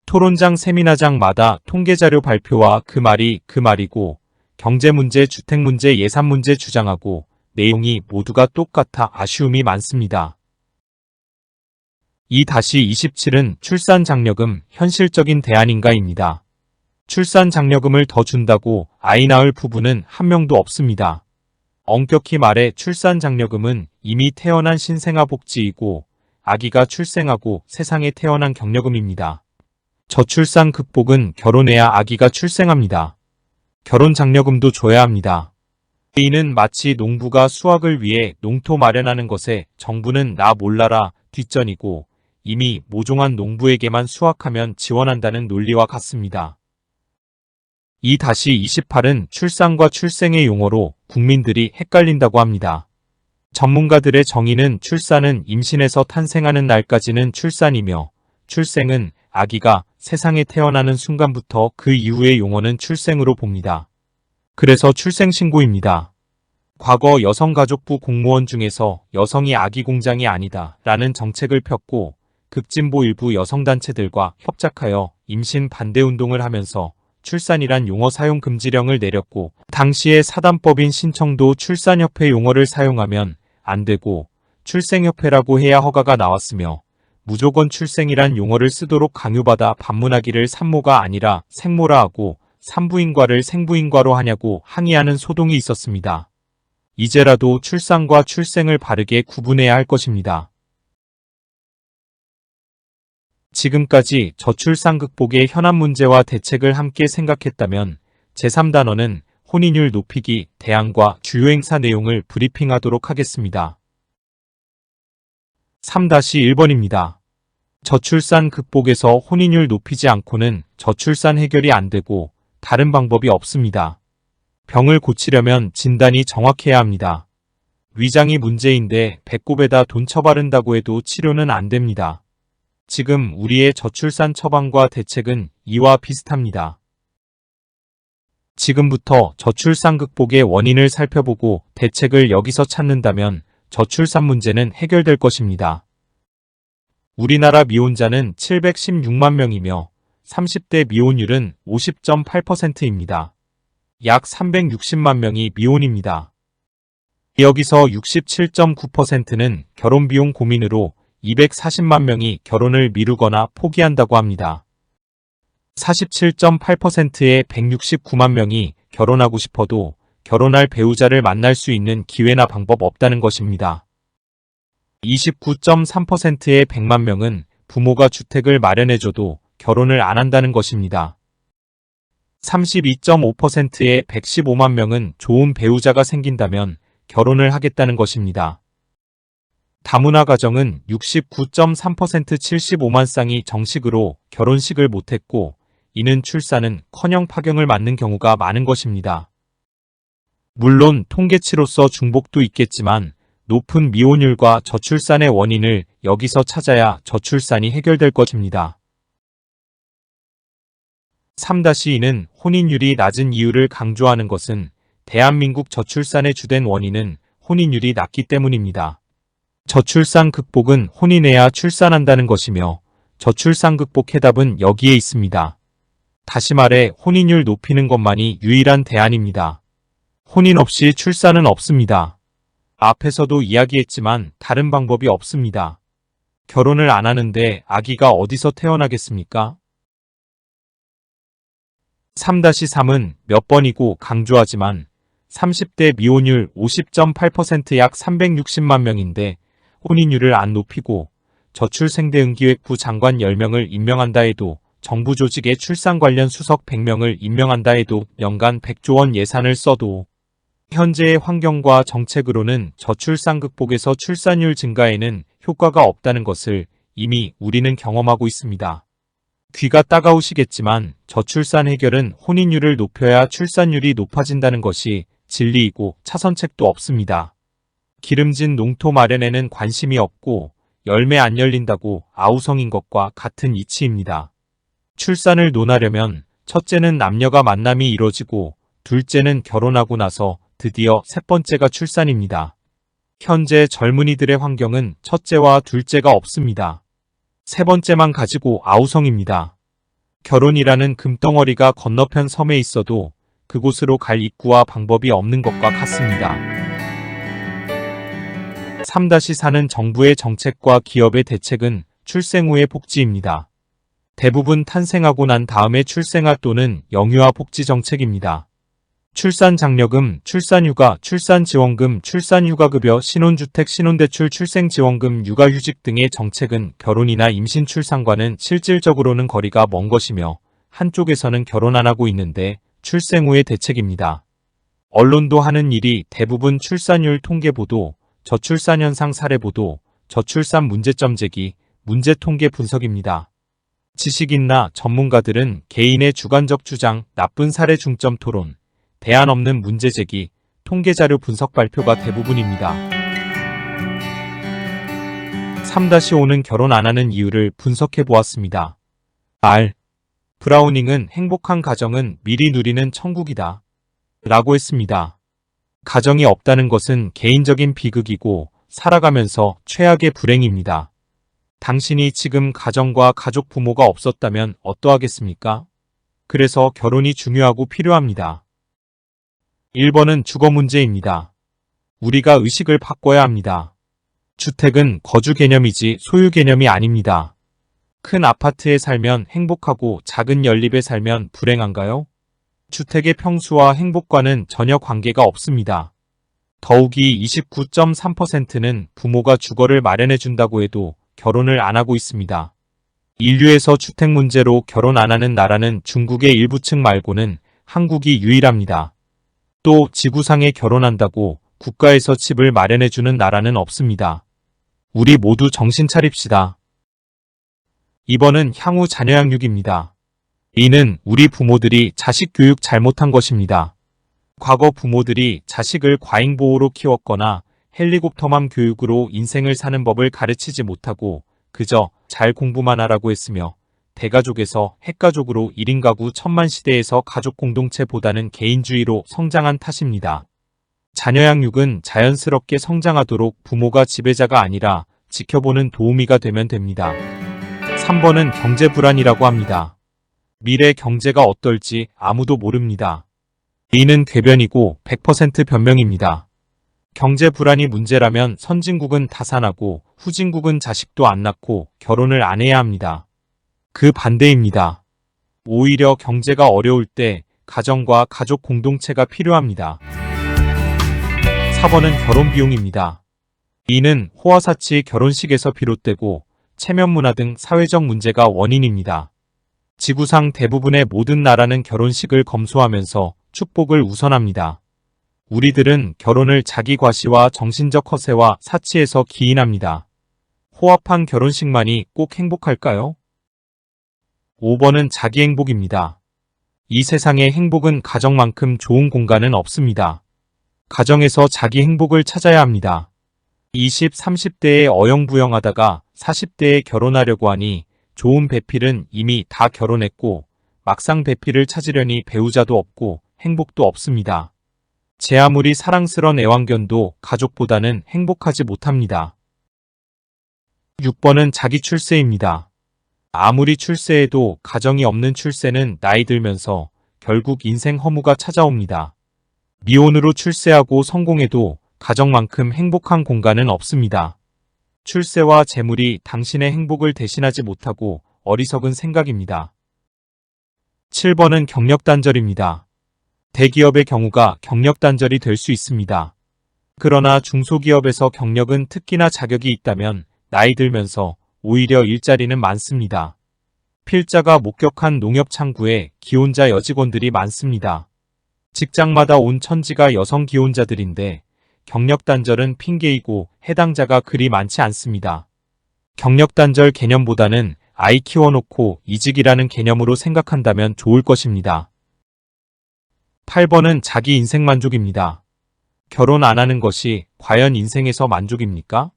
토론장, 세미나장마다 통계자료 발표와 그 말이 그 말이고 경제문제, 주택문제, 예산문제 주장하고 내용이 모두가 똑같아 아쉬움이 많습니다. 2-27은 출산장려금 현실적인 대안인가입니다. 출산장려금을 더 준다고 아이 낳을 부부는 한 명도 없습니다. 엄격히 말해 출산장려금은 이미 태어난 신생아 복지이고 아기가 출생하고 세상에 태어난 격려금입니다. 저출산 극복은 결혼해야 아기가 출생합니다. 결혼장려금도 줘야 합니다. 이는 마치 농부가 수확을 위해 농토 마련하는 것에 정부는 나 몰라라 뒷전이고 이미 모종한 농부에게만 수확하면 지원한다는 논리와 같습니다. 2-28은 출산과 출생의 용어로 국민들이 헷갈린다고 합니다. 전문가들의 정의는 출산은 임신에서 탄생하는 날까지는 출산이며 출생은 아기가 세상에 태어나는 순간부터 그 이후의 용어는 출생으로 봅니다. 그래서 출생신고입니다. 과거 여성가족부 공무원 중에서 여성이 아기 공장이 아니다 라는 정책을 폈고 극진보 일부 여성단체들과 협작하여 임신 반대운동을 하면서 출산이란 용어 사용 금지령을 내렸고 당시의 사단법인 신청도 출산협회 용어를 사용하면 안 되고 출생협회라고 해야 허가가 나왔으며 무조건 출생이란 용어를 쓰도록 강요받아 반문하기를 산모가 아니라 생모라 하고 산부인과를 생부인과로 하냐고 항의하는 소동이 있었습니다. 이제라도 출산과 출생을 바르게 구분해야 할 것입니다. 지금까지 저출산 극복의 현안 문제와 대책을 함께 생각했다면 제3단원은 혼인율 높이기 대안과 주요 행사 내용을 브리핑하도록 하겠습니다. 3-1번입니다. 저출산 극복에서 혼인율 높이지 않고는 저출산 해결이 안 되고 다른 방법이 없습니다. 병을 고치려면 진단이 정확해야 합니다. 위장이 문제인데 배꼽에다 돈 쳐바른다고 해도 치료는 안 됩니다. 지금 우리의 저출산 처방과 대책은 이와 비슷합니다. 지금부터 저출산 극복의 원인을 살펴보고 대책을 여기서 찾는다면 저출산 문제는 해결될 것입니다. 우리나라 미혼자는 716만 명이며 30대 미혼율은 50.8%입니다. 약 360만 명이 미혼입니다. 여기서 67.9%는 결혼비용 고민으로 240만 명이 결혼을 미루거나 포기한다고 합니다. 47.8%의 169만 명이 결혼하고 싶어도 결혼할 배우자를 만날 수 있는 기회나 방법 없다는 것입니다. 29.3%의 100만 명은 부모가 주택을 마련해줘도 결혼을 안 한다는 것입니다. 32.5%의 115만 명은 좋은 배우자가 생긴다면 결혼을 하겠다는 것입니다. 다문화 가정은 69.3% 75만 쌍이 정식으로 결혼식을 못했고 이는 출산은 커녕 파경을 맞는 경우가 많은 것입니다. 물론 통계치로서 중복도 있겠지만 높은 미혼율과 저출산의 원인을 여기서 찾아야 저출산이 해결될 것입니다. 3-2는 혼인율이 낮은 이유를 강조하는 것은 대한민국 저출산의 주된 원인은 혼인율이 낮기 때문입니다. 저출산 극복은 혼인해야 출산한다는 것이며 저출산 극복 해답은 여기에 있습니다. 다시 말해 혼인율 높이는 것만이 유일한 대안입니다. 혼인 없이 출산은 없습니다. 앞에서도 이야기했지만 다른 방법이 없습니다. 결혼을 안 하는데 아기가 어디서 태어나겠습니까? 3-3은 몇 번이고 강조하지만 30대 미혼율 50.8% 약 360만 명인데 혼인율을 안 높이고 저출생대응기획부 장관 10명을 임명한다 해도 정부 조직의 출산 관련 수석 100명을 임명한다 해도 연간 100조 원 예산을 써도 현재의 환경과 정책으로는 저출산 극복에서 출산율 증가에는 효과가 없다는 것을 이미 우리는 경험하고 있습니다. 귀가 따가우시겠지만 저출산 해결은 혼인율을 높여야 출산율이 높아진다는 것이 진리이고 차선책도 없습니다. 기름진 농토 마련에는 관심이 없고 열매 안 열린다고 아우성인 것과 같은 이치입니다. 출산을 논하려면 첫째는 남녀가 만남이 이뤄지고 둘째는 결혼하고 나서 드디어 셋 번째가 출산입니다. 현재 젊은이들의 환경은 첫째와 둘째가 없습니다. 세 번째만 가지고 아우성입니다. 결혼이라는 금덩어리가 건너편 섬에 있어도 그곳으로 갈 입구와 방법이 없는 것과 같습니다. 3-4는 정부의 정책과 기업의 대책은 출생 후의 복지입니다. 대부분 탄생하고 난 다음에 출생아 또는 영유아 복지 정책입니다. 출산장려금, 출산휴가, 출산지원금, 출산휴가급여, 신혼주택, 신혼대출, 출생지원금, 육아휴직 등의 정책은 결혼이나 임신 출산과는 실질적으로는 거리가 먼 것이며 한쪽에서는 결혼 안 하고 있는데 출생 후의 대책입니다. 언론도 하는 일이 대부분 출산율 통계보도, 저출산 현상 사례보도, 저출산 문제점 제기, 문제 통계 분석입니다. 지식인나 전문가들은 개인의 주관적 주장, 나쁜 사례 중점 토론, 대안 없는 문제 제기, 통계자료 분석 발표가 대부분입니다. 3-5는 결혼 안 하는 이유를 분석해 보았습니다. R. 브라우닝은 행복한 가정은 미리 누리는 천국이다. 라고 했습니다. 가정이 없다는 것은 개인적인 비극이고 살아가면서 최악의 불행입니다. 당신이 지금 가정과 가족 부모가 없었다면 어떠하겠습니까? 그래서 결혼이 중요하고 필요합니다. 1번은 주거 문제입니다. 우리가 의식을 바꿔야 합니다. 주택은 거주 개념이지 소유 개념이 아닙니다. 큰 아파트에 살면 행복하고 작은 연립에 살면 불행한가요? 주택의 평수와 행복과는 전혀 관계가 없습니다. 더욱이 29.3%는 부모가 주거를 마련해준다고 해도 결혼을 안 하고 있습니다. 인류에서 주택 문제로 결혼 안 하는 나라는 중국의 일부층 말고는 한국이 유일합니다. 또 지구상에 결혼한다고 국가에서 집을 마련해주는 나라는 없습니다. 우리 모두 정신 차립시다. 2번은 향후 자녀 양육입니다. 이는 우리 부모들이 자식 교육 잘못한 것입니다. 과거 부모들이 자식을 과잉보호로 키웠거나 헬리콥터맘 교육으로 인생을 사는 법을 가르치지 못하고 그저 잘 공부만 하라고 했으며 대가족에서 핵가족으로 1인 가구 천만 시대에서 가족 공동체보다는 개인주의로 성장한 탓입니다. 자녀 양육은 자연스럽게 성장하도록 부모가 지배자가 아니라 지켜보는 도우미가 되면 됩니다. 3번은 경제 불안이라고 합니다. 미래 경제가 어떨지 아무도 모릅니다. 이는 궤변이고 100% 변명입니다. 경제 불안이 문제라면 선진국은 다산하고 후진국은 자식도 안 낳고 결혼을 안 해야 합니다. 그 반대입니다. 오히려 경제가 어려울 때 가정과 가족 공동체가 필요합니다. 4번은 결혼 비용입니다. 이는 호화사치 결혼식에서 비롯되고 체면 문화 등 사회적 문제가 원인입니다. 지구상 대부분의 모든 나라는 결혼식을 검소하면서 축복을 우선합니다. 우리들은 결혼을 자기 과시와 정신적 허세와 사치에서 기인합니다. 호합한 결혼식만이 꼭 행복할까요? 5번은 자기 행복입니다. 이 세상의 행복은 가정만큼 좋은 공간은 없습니다. 가정에서 자기 행복을 찾아야 합니다. 20, 30대에 어영부영하다가 40대에 결혼하려고 하니 좋은 배필은 이미 다 결혼했고 막상 배필을 찾으려니 배우자도 없고 행복도 없습니다. 제 아무리 사랑스런 애완견도 가족보다는 행복하지 못합니다. 6번은 자기 출세입니다. 아무리 출세해도 가정이 없는 출세는 나이 들면서 결국 인생 허무가 찾아옵니다. 미혼으로 출세하고 성공해도 가정만큼 행복한 공간은 없습니다. 출세와 재물이 당신의 행복을 대신하지 못하고 어리석은 생각입니다. 7번은 경력단절입니다. 대기업의 경우가 경력단절이 될 수 있습니다. 그러나 중소기업에서 경력은 특기나 자격이 있다면 나이 들면서 오히려 일자리는 많습니다. 필자가 목격한 농협창구에 기혼자 여직원들이 많습니다. 직장마다 온 천지가 여성 기혼자들인데 경력단절은 핑계이고 해당자가 그리 많지 않습니다. 경력단절 개념보다는 아이 키워놓고 이직이라는 개념으로 생각한다면 좋을 것입니다. 8번은 자기 인생 만족입니다. 결혼 안 하는 것이 과연 인생에서 만족입니까?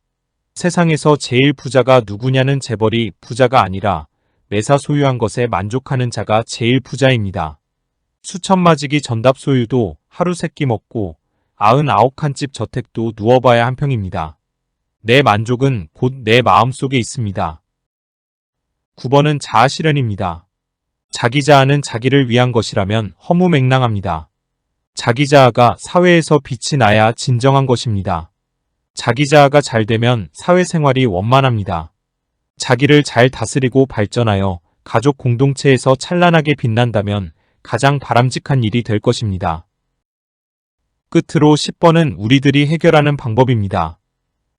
세상에서 제일 부자가 누구냐는 재벌이 부자가 아니라 매사 소유한 것에 만족하는 자가 제일 부자입니다. 수천마지기 전답 소유도 하루 세끼 먹고 99칸집 저택도 누워봐야 한평입니다. 내 만족은 곧 내 마음속에 있습니다. 9번은 자아실현입니다. 자기 자아는 자기를 위한 것이라면 허무맹랑합니다. 자기 자아가 사회에서 빛이 나야 진정한 것입니다. 자기 자아가 잘 되면 사회생활이 원만합니다. 자기를 잘 다스리고 발전하여 가족 공동체에서 찬란하게 빛난다면 가장 바람직한 일이 될 것입니다. 끝으로 10번은 우리들이 해결하는 방법입니다.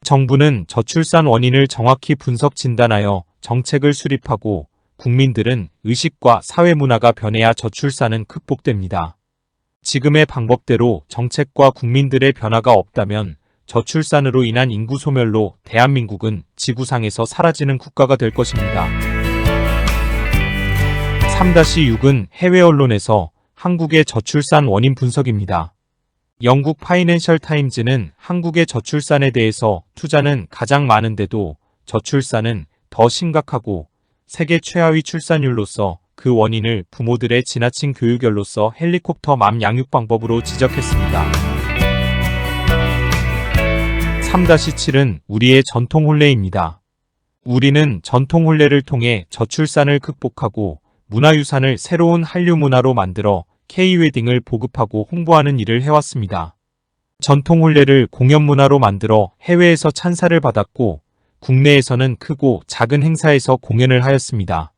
정부는 저출산 원인을 정확히 분석 진단하여 정책을 수립하고 국민들은 의식과 사회 문화가 변해야 저출산은 극복됩니다. 지금의 방법대로 정책과 국민들의 변화가 없다면 저출산으로 인한 인구 소멸로 대한민국은 지구상에서 사라지는 국가가 될 것입니다. 3-6은 해외 언론에서 한국의 저출산 원인 분석입니다. 영국 파이낸셜 타임즈는 한국의 저출산에 대해서 투자는 가장 많은데도 저출산은 더 심각하고 세계 최하위 출산율로서 그 원인을 부모들의 지나친 교육열로서 헬리콥터 맘 양육 방법으로 지적했습니다. 3-7은 우리의 전통 혼례입니다. 우리는 전통 혼례를 통해 저출산을 극복하고 문화유산을 새로운 한류 문화로 만들어 K-웨딩을 보급하고 홍보하는 일을 해왔습니다. 전통 혼례를 공연 문화로 만들어 해외에서 찬사를 받았고 국내에서는 크고 작은 행사에서 공연을 하였습니다.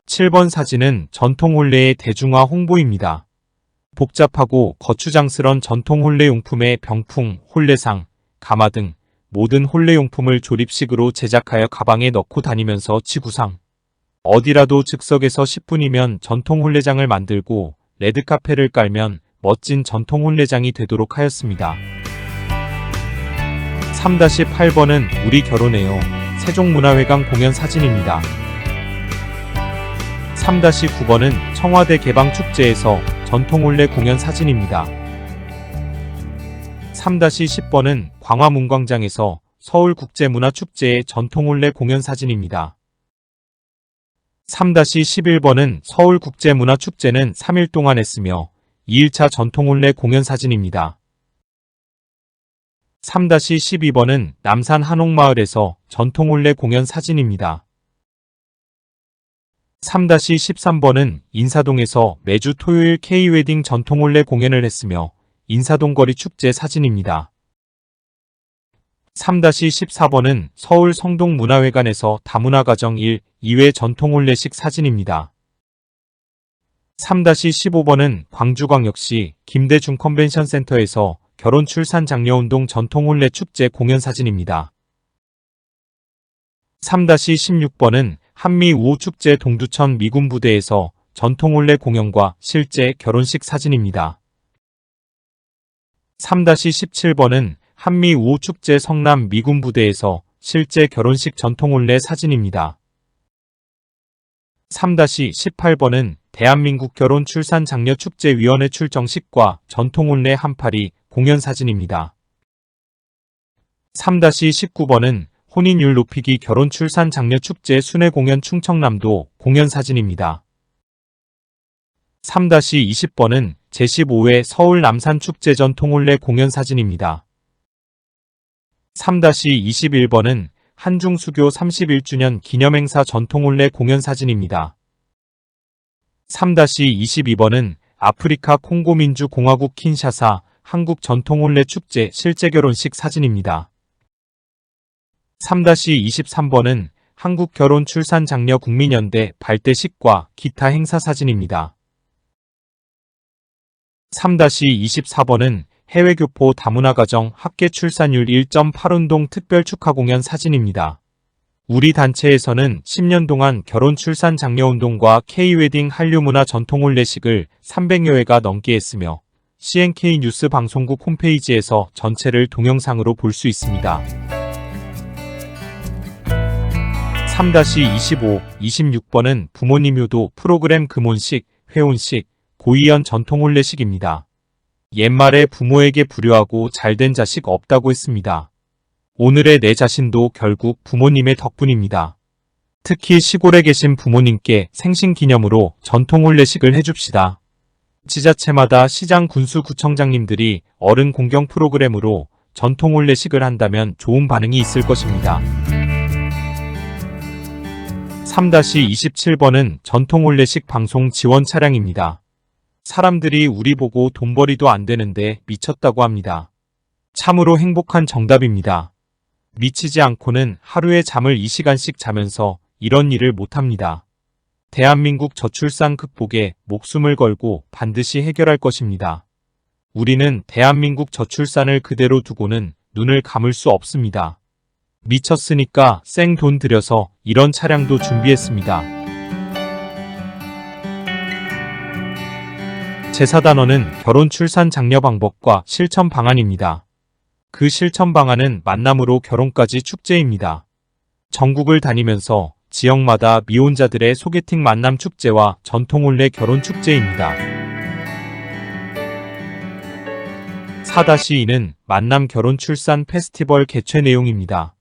7번 사진은 전통 혼례의 대중화 홍보입니다. 복잡하고 거추장스런 전통 혼례 용품의 병풍, 혼례상, 가마 등 모든 혼례 용품을 조립식으로 제작하여 가방에 넣고 다니면서 지구상 어디라도 즉석에서 10분이면 전통 혼례장을 만들고 레드카펫을 깔면 멋진 전통 혼례장이 되도록 하였습니다. 3-8번은 우리 결혼해요. 세종문화회관 공연 사진입니다. 3-9번은 청와대 개방축제에서 전통 혼례 공연 사진입니다. 3-10번은 광화문광장에서 서울국제문화축제의 전통 혼례 공연 사진입니다. 3-11번은 서울국제문화축제는 3일 동안 했으며 2일차 전통 혼례 공연 사진입니다. 3-12번은 남산 한옥마을에서 전통 혼례 공연 사진입니다. 3-13번은 인사동에서 매주 토요일 K-웨딩 전통 혼례 공연을 했으며 인사동 거리 축제 사진입니다. 3-14번은 서울 성동문화회관에서 다문화가정 1, 2회 전통 혼례식 사진입니다. 3-15번은 광주광역시 김대중 컨벤션센터에서 결혼 출산 장려운동 전통 혼례 축제 공연 사진입니다. 3-16번은 한미 우호축제 동두천 미군부대에서 전통 혼례 공연과 실제 결혼식 사진입니다. 3-17번은 한미 우호축제 성남 미군부대에서 실제 결혼식 전통 혼례 사진입니다. 3-18번은 대한민국 결혼 출산 장려 축제위원회 출정식과 전통 혼례 한파리 공연 사진입니다. 3-19번은 혼인율 높이기 결혼 출산 장려 축제 순회 공연 충청남도 공연 사진입니다. 3-20번은 제15회 서울 남산 축제 전통 혼례 공연 사진입니다. 3-21번은 한중수교 31주년 기념행사 전통 혼례 공연 사진입니다. 3-22번은 아프리카 콩고민주공화국 킨샤사 한국 전통 혼례 축제 실제 결혼식 사진입니다. 3-23번은 한국 결혼 출산 장려 국민연대 발대식과 기타 행사 사진입니다. 3-24번은 해외교포 다문화가정 합계 출산율 1.8운동 특별 축하 공연 사진입니다. 우리 단체에서는 10년 동안 결혼 출산 장려운동과 K-웨딩 한류문화 전통 혼례식을 300여 회가 넘게 했으며 CNK 뉴스 방송국 홈페이지에서 전체를 동영상으로 볼 수 있습니다. 3-25, 26번은 부모님 효도 프로그램 금혼식, 회혼식, 고이연 전통 혼례식입니다. 옛말에 부모에게 불효하고 잘된 자식 없다고 했습니다. 오늘의 내 자신도 결국 부모님의 덕분입니다. 특히 시골에 계신 부모님께 생신기념으로 전통 혼례식을 해줍시다. 지자체마다 시장 군수구청장님들이 어른 공경 프로그램으로 전통 혼례식을 한다면 좋은 반응이 있을 것입니다. 3-27번은 전통 혼례식 방송 지원 차량입니다. 사람들이 우리 보고 돈벌이도 안 되는데 미쳤다고 합니다. 참으로 행복한 정답입니다. 미치지 않고는 하루에 잠을 2시간씩 자면서 이런 일을 못합니다. 대한민국 저출산 극복에 목숨을 걸고 반드시 해결할 것입니다. 우리는 대한민국 저출산을 그대로 두고는 눈을 감을 수 없습니다. 미쳤으니까 생 돈 들여서 이런 차량도 준비했습니다. 제4단원은 결혼 출산 장려 방법과 실천 방안입니다. 그 실천 방안은 만남으로 결혼까지 축제입니다. 전국을 다니면서 지역마다 미혼자들의 소개팅 만남 축제와 전통혼례 결혼 축제입니다. 4-2는 만남 결혼 출산 페스티벌 개최 내용입니다.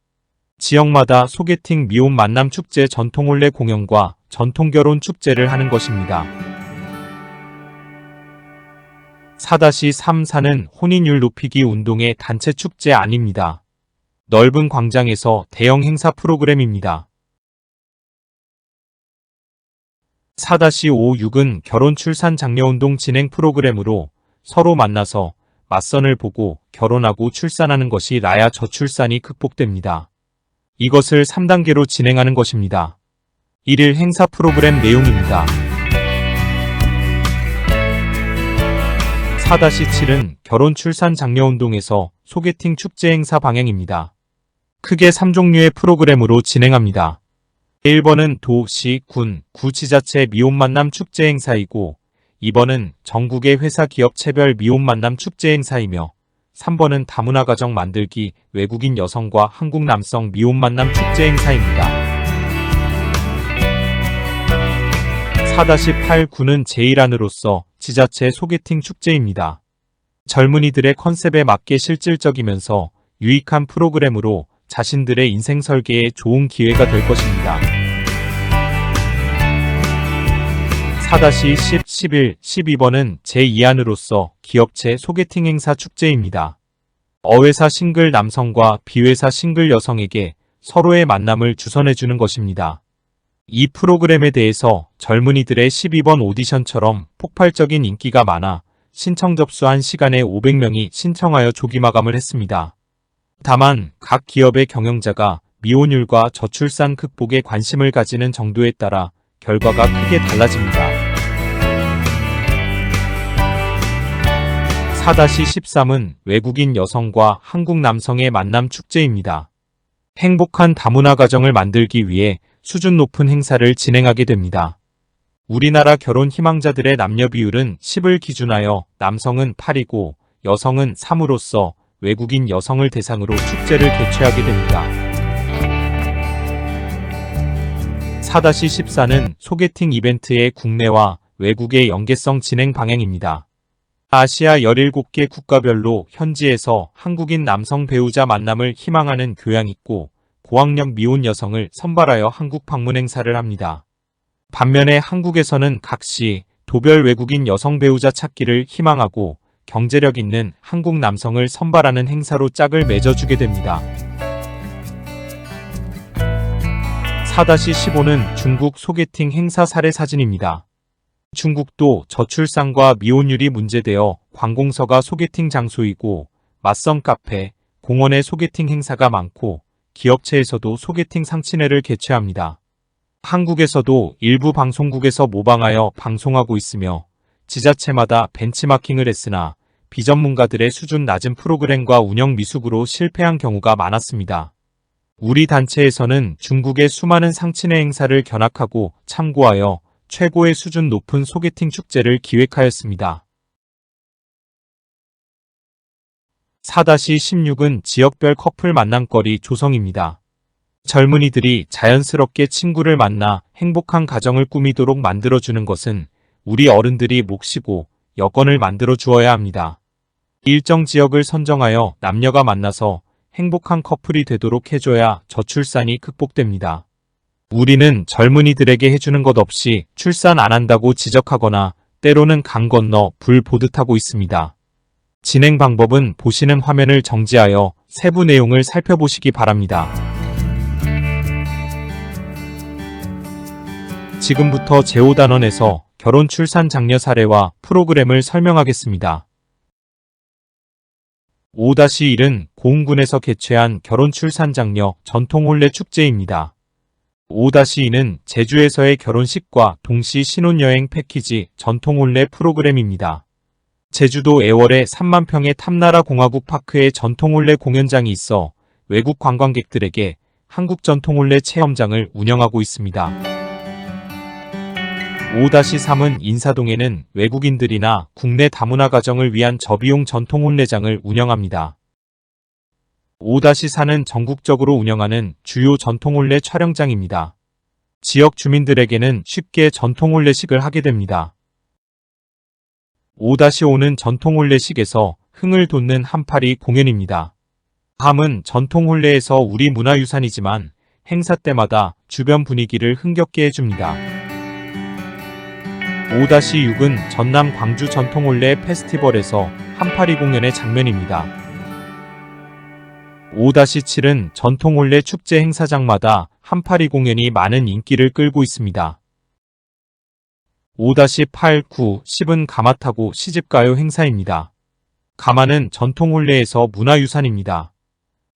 지역마다 소개팅 미혼 만남 축제 전통혼례 공연과 전통결혼 축제를 하는 것입니다. 4-3-4는 혼인율 높이기 운동의 단체 축제 아닙니다. 넓은 광장에서 대형 행사 프로그램입니다. 4-5-6은 결혼 출산 장려운동 진행 프로그램으로 서로 만나서 맞선을 보고 결혼하고 출산하는 것이 나야 저출산이 극복됩니다. 이것을 3단계로 진행하는 것입니다. 1일 행사 프로그램 내용입니다. 4-7은 결혼 출산 장려운동에서 소개팅 축제 행사 방향입니다. 크게 3종류의 프로그램으로 진행합니다. 1번은 도, 시, 군, 구치자체 미혼 만남 축제 행사이고 2번은 전국의 회사 기업 체별 미혼 만남 축제 행사이며 3번은 다문화 가정 만들기 외국인 여성과 한국 남성 미혼 만남 축제 행사입니다. 4-8-9는 제1안으로서 지자체 소개팅 축제입니다. 젊은이들의 컨셉에 맞게 실질적이면서 유익한 프로그램으로 자신들의 인생 설계에 좋은 기회가 될 것입니다. 4-10, 11, 12번은 제2안으로서 기업체 소개팅 행사 축제입니다. 어회사 싱글 남성과 비회사 싱글 여성에게 서로의 만남을 주선해주는 것입니다. 이 프로그램에 대해서 젊은이들의 12번 오디션처럼 폭발적인 인기가 많아 신청 접수한 시간에 500명이 신청하여 조기 마감을 했습니다. 다만 각 기업의 경영자가 미혼율과 저출산 극복에 관심을 가지는 정도에 따라 결과가 크게 달라집니다. 4-13은 외국인 여성과 한국 남성의 만남 축제입니다. 행복한 다문화 가정을 만들기 위해 수준 높은 행사를 진행하게 됩니다. 우리나라 결혼 희망자들의 남녀 비율은 10을 기준하여 남성은 8이고 여성은 3으로서 외국인 여성을 대상으로 축제를 개최하게 됩니다. 4-14는 소개팅 이벤트의 국내와 외국의 연계성 진행 방향입니다. 아시아 17개 국가별로 현지에서 한국인 남성 배우자 만남을 희망하는 교양 있고 고학력 미혼 여성을 선발하여 한국 방문 행사를 합니다. 반면에 한국에서는 각시 도별 외국인 여성 배우자 찾기를 희망하고 경제력 있는 한국 남성을 선발하는 행사로 짝을 맺어주게 됩니다. 4-15는 중국 소개팅 행사 사례 사진입니다. 중국도 저출산과 미혼율이 문제되어 관공서가 소개팅 장소이고 맞선 카페, 공원의 소개팅 행사가 많고 기업체에서도 소개팅 상친회를 개최합니다. 한국에서도 일부 방송국에서 모방하여 방송하고 있으며 지자체마다 벤치마킹을 했으나 비전문가들의 수준 낮은 프로그램과 운영 미숙으로 실패한 경우가 많았습니다. 우리 단체에서는 중국의 수많은 상친회 행사를 견학하고 참고하여 최고의 수준 높은 소개팅 축제를 기획하였습니다. 4-16은 지역별 커플 만남거리 조성입니다. 젊은이들이 자연스럽게 친구를 만나 행복한 가정을 꾸미도록 만들어주는 것은 우리 어른들이 몫이고 여건을 만들어 주어야 합니다. 일정 지역을 선정하여 남녀가 만나서 행복한 커플이 되도록 해줘야 저출산이 극복됩니다. 우리는 젊은이들에게 해주는 것 없이 출산 안 한다고 지적하거나 때로는 강 건너 불 보듯 하고 있습니다. 진행 방법은 보시는 화면을 정지하여 세부 내용을 살펴보시기 바랍니다. 지금부터 제5단원에서 결혼 출산 장려 사례와 프로그램을 설명하겠습니다. 5-1은 고흥군에서 개최한 결혼 출산 장려 전통 혼례 축제입니다. 5-2는 제주에서의 결혼식과 동시 신혼여행 패키지 전통 혼례 프로그램입니다. 제주도 애월의 3만 평의 탐나라 공화국 파크에 전통 혼례 공연장이 있어 외국 관광객들에게 한국 전통 혼례 체험장을 운영하고 있습니다. 5-3은 인사동에는 외국인들이나 국내 다문화 가정을 위한 저비용 전통 혼례장을 운영합니다. 5-4는 전국적으로 운영하는 주요 전통 혼례 촬영장입니다. 지역 주민들에게는 쉽게 전통 혼례식을 하게 됩니다. 5-5는 전통 혼례식에서 흥을 돋는 한파리 공연입니다. 함은 전통 혼례에서 우리 문화유산이지만 행사 때마다 주변 분위기를 흥겹게 해줍니다. 5-6은 전남 광주 전통 혼례 페스티벌에서 한파리 공연의 장면입니다. 5-7은 전통 혼례 축제 행사장마다 한파리 공연이 많은 인기를 끌고 있습니다. 5-8, 9, 10은 가마 타고 시집가요 행사입니다. 가마는 전통 혼례에서 문화유산입니다.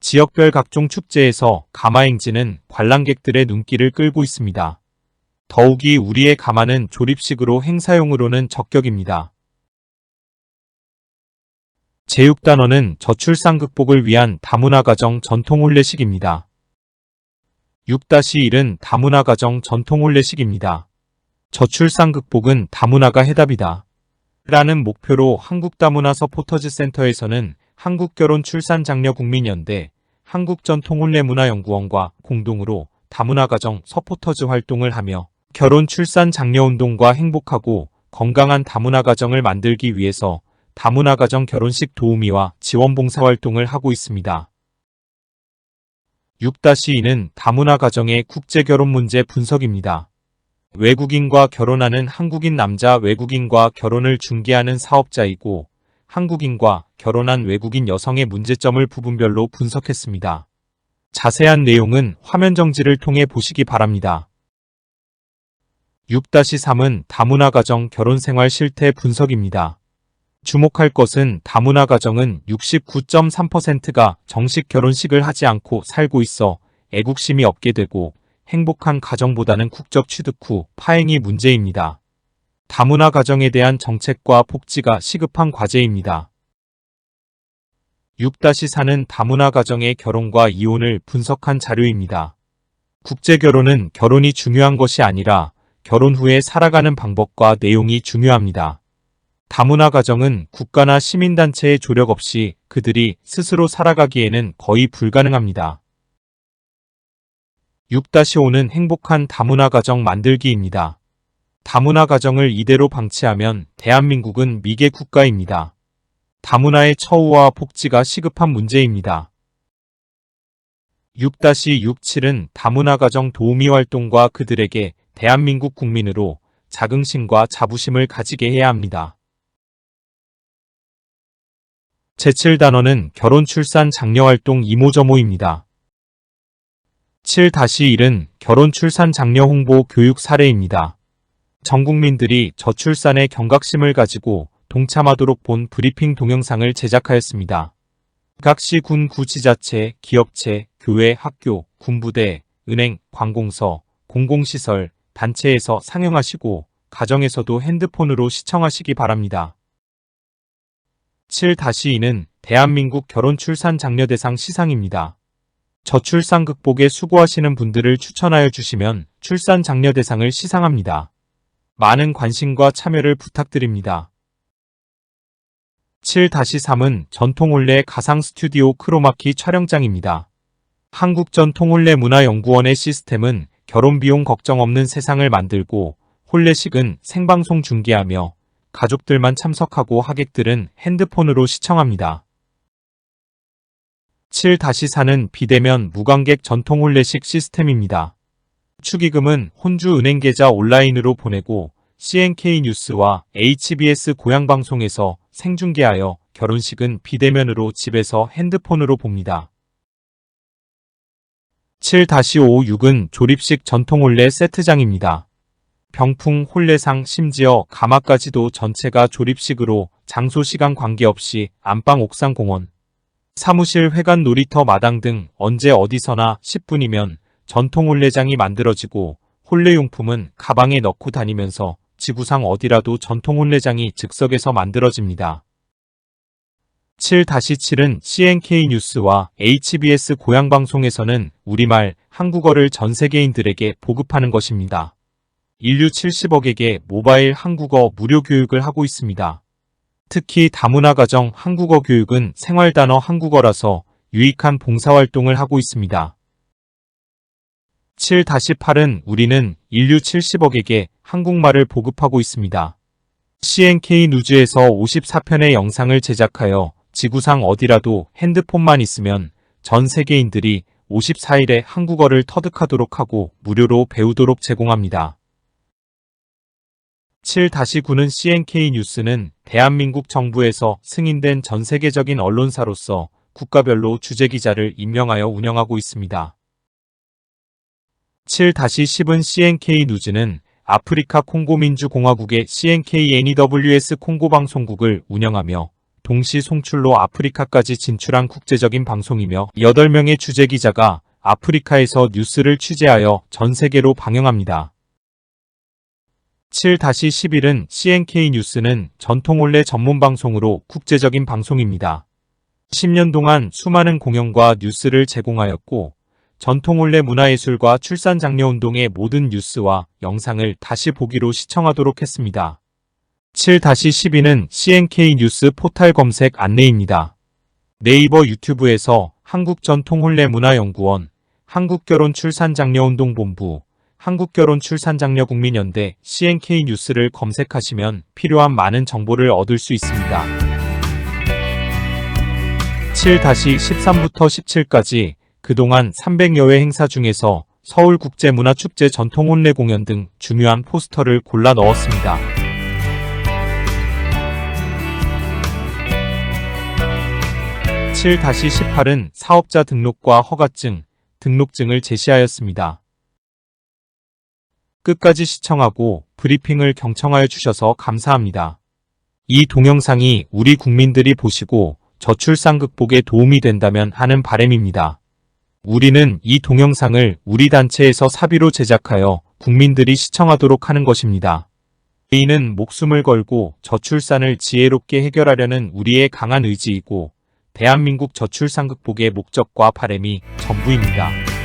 지역별 각종 축제에서 가마 행진은 관람객들의 눈길을 끌고 있습니다. 더욱이 우리의 가마는 조립식으로 행사용으로는 적격입니다. 제6단원은 저출산 극복을 위한 다문화 가정 전통 혼례식입니다. 6-1은 다문화 가정 전통 혼례식입니다. 저출산 극복은 다문화가 해답이다. 라는 목표로 한국다문화 서포터즈 센터에서는 한국결혼출산장려국민연대, 한국전통혼례문화연구원과 공동으로 다문화 가정 서포터즈 활동을 하며 결혼 출산 장려 운동과 행복하고 건강한 다문화 가정을 만들기 위해서 다문화 가정 결혼식 도우미와 지원 봉사 활동을 하고 있습니다. 6-2는 다문화 가정의 국제 결혼 문제 분석입니다. 외국인과 결혼하는 한국인 남자 외국인과 결혼을 중개하는 사업자이고 한국인과 결혼한 외국인 여성의 문제점을 부분별로 분석했습니다. 자세한 내용은 화면 정지를 통해 보시기 바랍니다. 6-3은 다문화 가정 결혼 생활 실태 분석입니다. 주목할 것은 다문화 가정은 69.3%가 정식 결혼식을 하지 않고 살고 있어 애국심이 없게 되고 행복한 가정보다는 국적 취득 후 파행이 문제입니다. 다문화 가정에 대한 정책과 복지가 시급한 과제입니다. 6-4는 다문화 가정의 결혼과 이혼을 분석한 자료입니다. 국제결혼은 결혼이 중요한 것이 아니라 결혼 후에 살아가는 방법과 내용이 중요합니다. 다문화 가정은 국가나 시민단체의 조력 없이 그들이 스스로 살아가기에는 거의 불가능합니다. 6-5는 행복한 다문화 가정 만들기입니다. 다문화 가정을 이대로 방치하면 대한민국은 미개 국가입니다. 다문화의 처우와 복지가 시급한 문제입니다. 6-67은 다문화 가정 도우미 활동과 그들에게 대한민국 국민으로 자긍심과 자부심을 가지게 해야 합니다. 제7단원은 결혼 출산 장려 활동 이모저모입니다. 7-1은 결혼 출산 장려 홍보 교육 사례입니다. 전 국민들이 저출산의 경각심을 가지고 동참하도록 본 브리핑 동영상을 제작하였습니다. 각 시, 군, 구지자체, 기업체, 교회, 학교, 군부대, 은행, 관공서, 공공시설, 단체에서 상영하시고 가정에서도 핸드폰으로 시청하시기 바랍니다. 7-2는 대한민국 결혼 출산 장려 대상 시상입니다. 저출산 극복에 수고하시는 분들을 추천하여 주시면 출산 장려 대상을 시상합니다. 많은 관심과 참여를 부탁드립니다. 7-3은 전통혼례 가상 스튜디오 크로마키 촬영장입니다. 한국전통혼례문화연구원의 시스템은 결혼 비용 걱정 없는 세상을 만들고 혼례식은 생방송 중계하며 가족들만 참석하고 하객들은 핸드폰으로 시청합니다. 7-4는 비대면 무관객 전통혼례식 시스템입니다. 축의금은 혼주 은행계좌 온라인으로 보내고 CNK 뉴스와 HBS 고향방송에서 생중계하여 결혼식은 비대면으로 집에서 핸드폰으로 봅니다. 7-5-6은 조립식 전통혼례 세트장입니다. 병풍, 혼례상, 심지어 가마까지도 전체가 조립식으로 장소 시간 관계없이 안방 옥상 공원, 사무실, 회관, 놀이터, 마당 등 언제 어디서나 10분이면 전통 홀레장이 만들어지고 홀레용품은 가방에 넣고 다니면서 지구상 어디라도 전통 홀레장이 즉석에서 만들어집니다. 7-7은 CNK 뉴스와 HBS 고향방송에서는 우리말, 한국어를 전 세계인들에게 보급하는 것입니다. 인류 70억에게 모바일 한국어 무료 교육을 하고 있습니다. 특히 다문화가정 한국어 교육은 생활단어 한국어라서 유익한 봉사활동을 하고 있습니다. 7-8은 우리는 인류 70억에게 한국말을 보급하고 있습니다. CNK 누즈에서 54편의 영상을 제작하여 지구상 어디라도 핸드폰만 있으면 전 세계인들이 54일에 한국어를 터득하도록 하고 무료로 배우도록 제공합니다. 7-9는 CNK 뉴스는 대한민국 정부에서 승인된 전 세계적인 언론사로서 국가별로 주재기자를 임명하여 운영하고 있습니다. 7-10은 CNK 누즈는 아프리카 콩고민주공화국의 CNK-NEWS 콩고방송국을 운영하며 동시 송출로 아프리카까지 진출한 국제적인 방송이며 8명의 주재기자가 아프리카에서 뉴스를 취재하여 전 세계로 방영합니다. 7-11은 CNK 뉴스는 전통 홀레 전문 방송으로 국제적인 방송입니다. 10년 동안 수많은 공연과 뉴스를 제공하였고 전통 홀레 문화예술과 출산장려운동의 모든 뉴스와 영상을 다시 보기로 시청하도록 했습니다. 7-12는 CNK 뉴스 포탈 검색 안내입니다. 네이버 유튜브에서 한국전통홀레문화연구원, 한국결혼출산장려운동본부, 한국결혼출산장려국민연대 CNK 뉴스를 검색하시면 필요한 많은 정보를 얻을 수 있습니다. 7-13부터 17까지 그동안 300여 회 행사 중에서 서울국제문화축제 전통혼례 공연 등 중요한 포스터를 골라 넣었습니다. 7-18은 사업자 등록과 허가증, 등록증을 제시하였습니다. 끝까지 시청하고 브리핑을 경청하여 주셔서 감사합니다. 이 동영상이 우리 국민들이 보시고 저출산 극복에 도움이 된다면 하는 바람입니다. 우리는 이 동영상을 우리 단체에서 사비로 제작하여 국민들이 시청하도록 하는 것입니다. 이는 목숨을 걸고 저출산을 지혜롭게 해결하려는 우리의 강한 의지이고 대한민국 저출산 극복의 목적과 바람이 전부입니다.